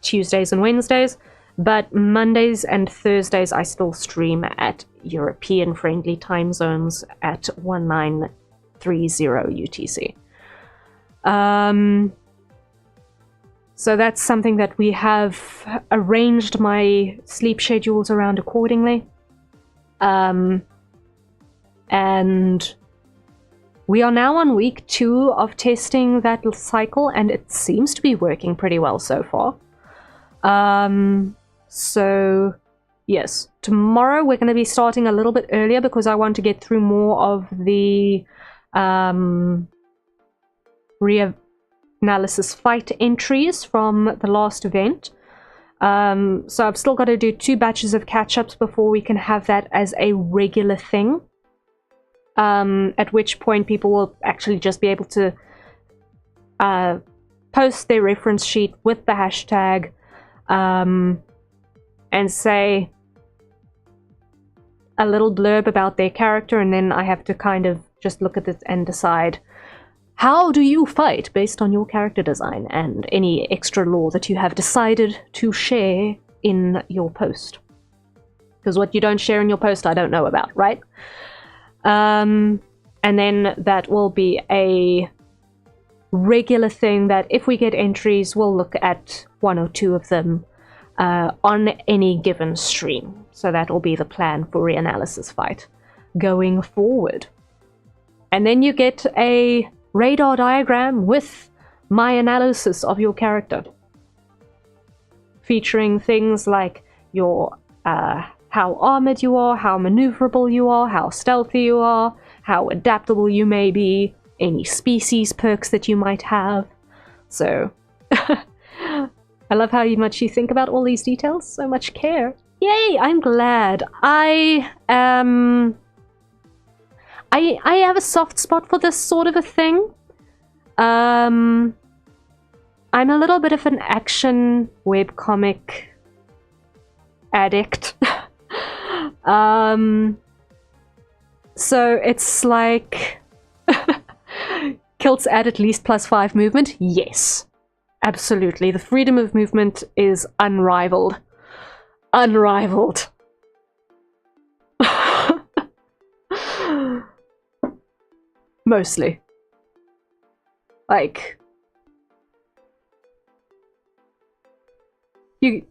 Tuesdays and Wednesdays, but Mondays and Thursdays I still stream at European friendly time zones at 1930 UTC. So that's something that we have arranged my sleep schedules around accordingly. And we are now on week 2 of testing that cycle, and it seems to be working pretty well so far. So yes, tomorrow we're going to be starting a little bit earlier because I want to get through more of the reanalysis fight entries from the last event. So I've still got to do 2 batches of catch-ups before we can have that as a regular thing. At which point people will actually just be able to post their reference sheet with the hashtag and say a little blurb about their character, and then I have to kind of just look at it and decide how do you fight based on your character design and any extra lore that you have decided to share in your post. Because what you don't share in your post I don't know about, right? And then that will be a regular thing that if we get entries, we'll look at 1 or 2 of them on any given stream. So that will be the plan for reanalysis fight going forward. And then you get a radar diagram with my analysis of your character, featuring things like your how armored you are, how maneuverable you are, how stealthy you are, how adaptable you may be, any species perks that you might have. So I love how much you think about all these details. So much care. Yay, I'm glad. I have a soft spot for this sort of a thing. I'm a little bit of an action webcomic addict. So it's like kilts add at least +5 movement? Yes. Absolutely. The freedom of movement is unrivaled. Unrivaled. Mostly. Like, you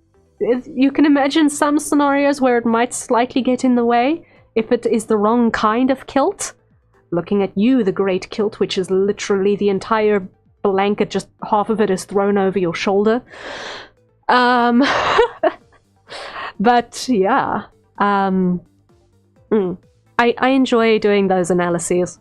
can imagine some scenarios where it might slightly get in the way if it is the wrong kind of kilt. Looking at you, the great kilt, which is literally the entire blanket, just half of it is thrown over your shoulder. But yeah, I enjoy doing those analyses.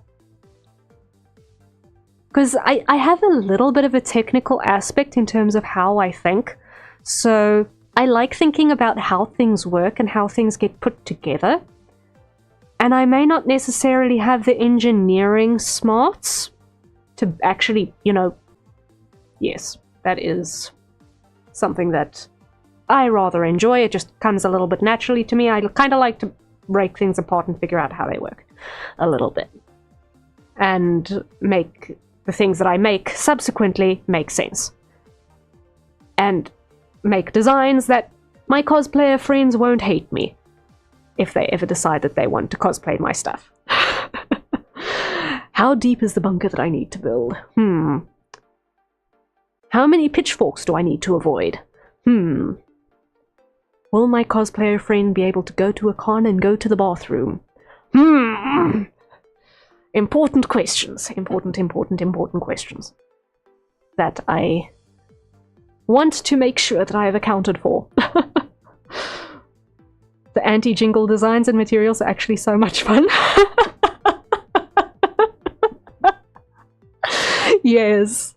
Because I have a little bit of a technical aspect in terms of how I think. So I like thinking about how things work and how things get put together. And I may not necessarily have the engineering smarts to actually, you know, yes, that is something that I rather enjoy. It just comes a little bit naturally to me. I kind of like to break things apart and figure out how they work a little bit. And make the things that I make subsequently make sense. And make designs that my cosplayer friends won't hate me if they ever decide that they want to cosplay my stuff. How deep is the bunker that I need to build? How many pitchforks do I need to avoid? Will my cosplayer friend be able to go to a con and go to the bathroom? Important questions. Important questions. That I want to make sure that I have accounted for. The anti-jingle designs and materials are actually so much fun. Yes.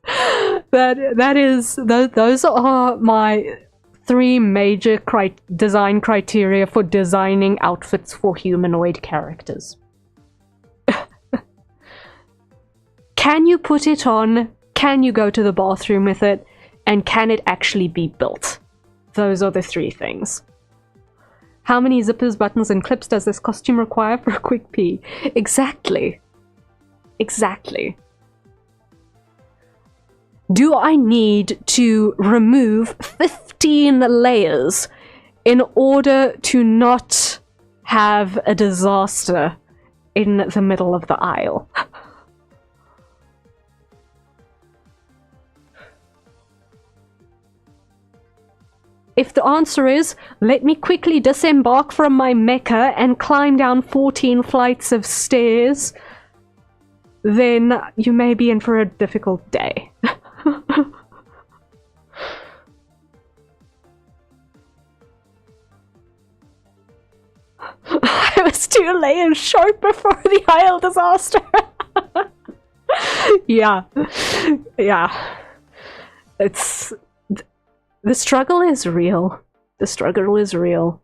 Those are my 3 major design criteria for designing outfits for humanoid characters. Can you put it on? Can you go to the bathroom with it? And can it actually be built? Those are the 3 things. How many zippers, buttons, and clips does this costume require for a quick pee? Exactly. Exactly. Do I need to remove 15 layers in order to not have a disaster in the middle of the aisle? If the answer is, let me quickly disembark from my mecha and climb down 14 flights of stairs, then you may be in for a difficult day. I was 2 layers short before the aisle disaster. Yeah. Yeah. It's... The struggle is real. The struggle is real.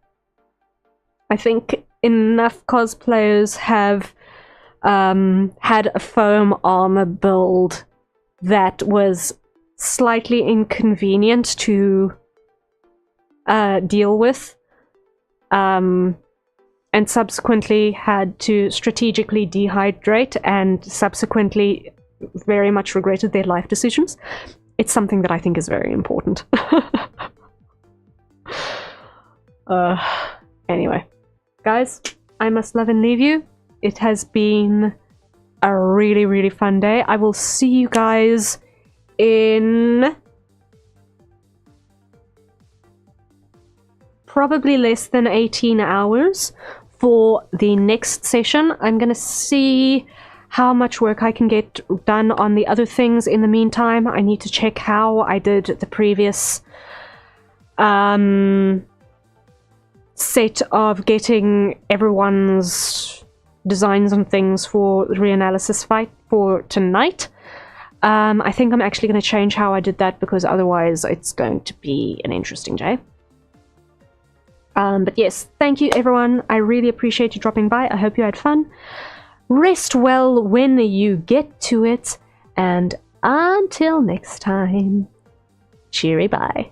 I think enough cosplayers have had a foam armor build that was slightly inconvenient to deal with, and subsequently had to strategically dehydrate and subsequently very much regretted their life decisions. It's something that I think is very important. Anyway, guys, I must love and leave you. It has been a really, really fun day. I will see you guys in probably less than 18 hours for the next session. I'm gonna see how much work I can get done on the other things in the meantime. I need to check how I did the previous set of getting everyone's designs and things for the reanalysis fight for tonight. I think I'm actually going to change how I did that because otherwise it's going to be an interesting day. But yes, thank you everyone. I really appreciate you dropping by. I hope you had fun. Rest well when you get to it. And until next time, cheery bye.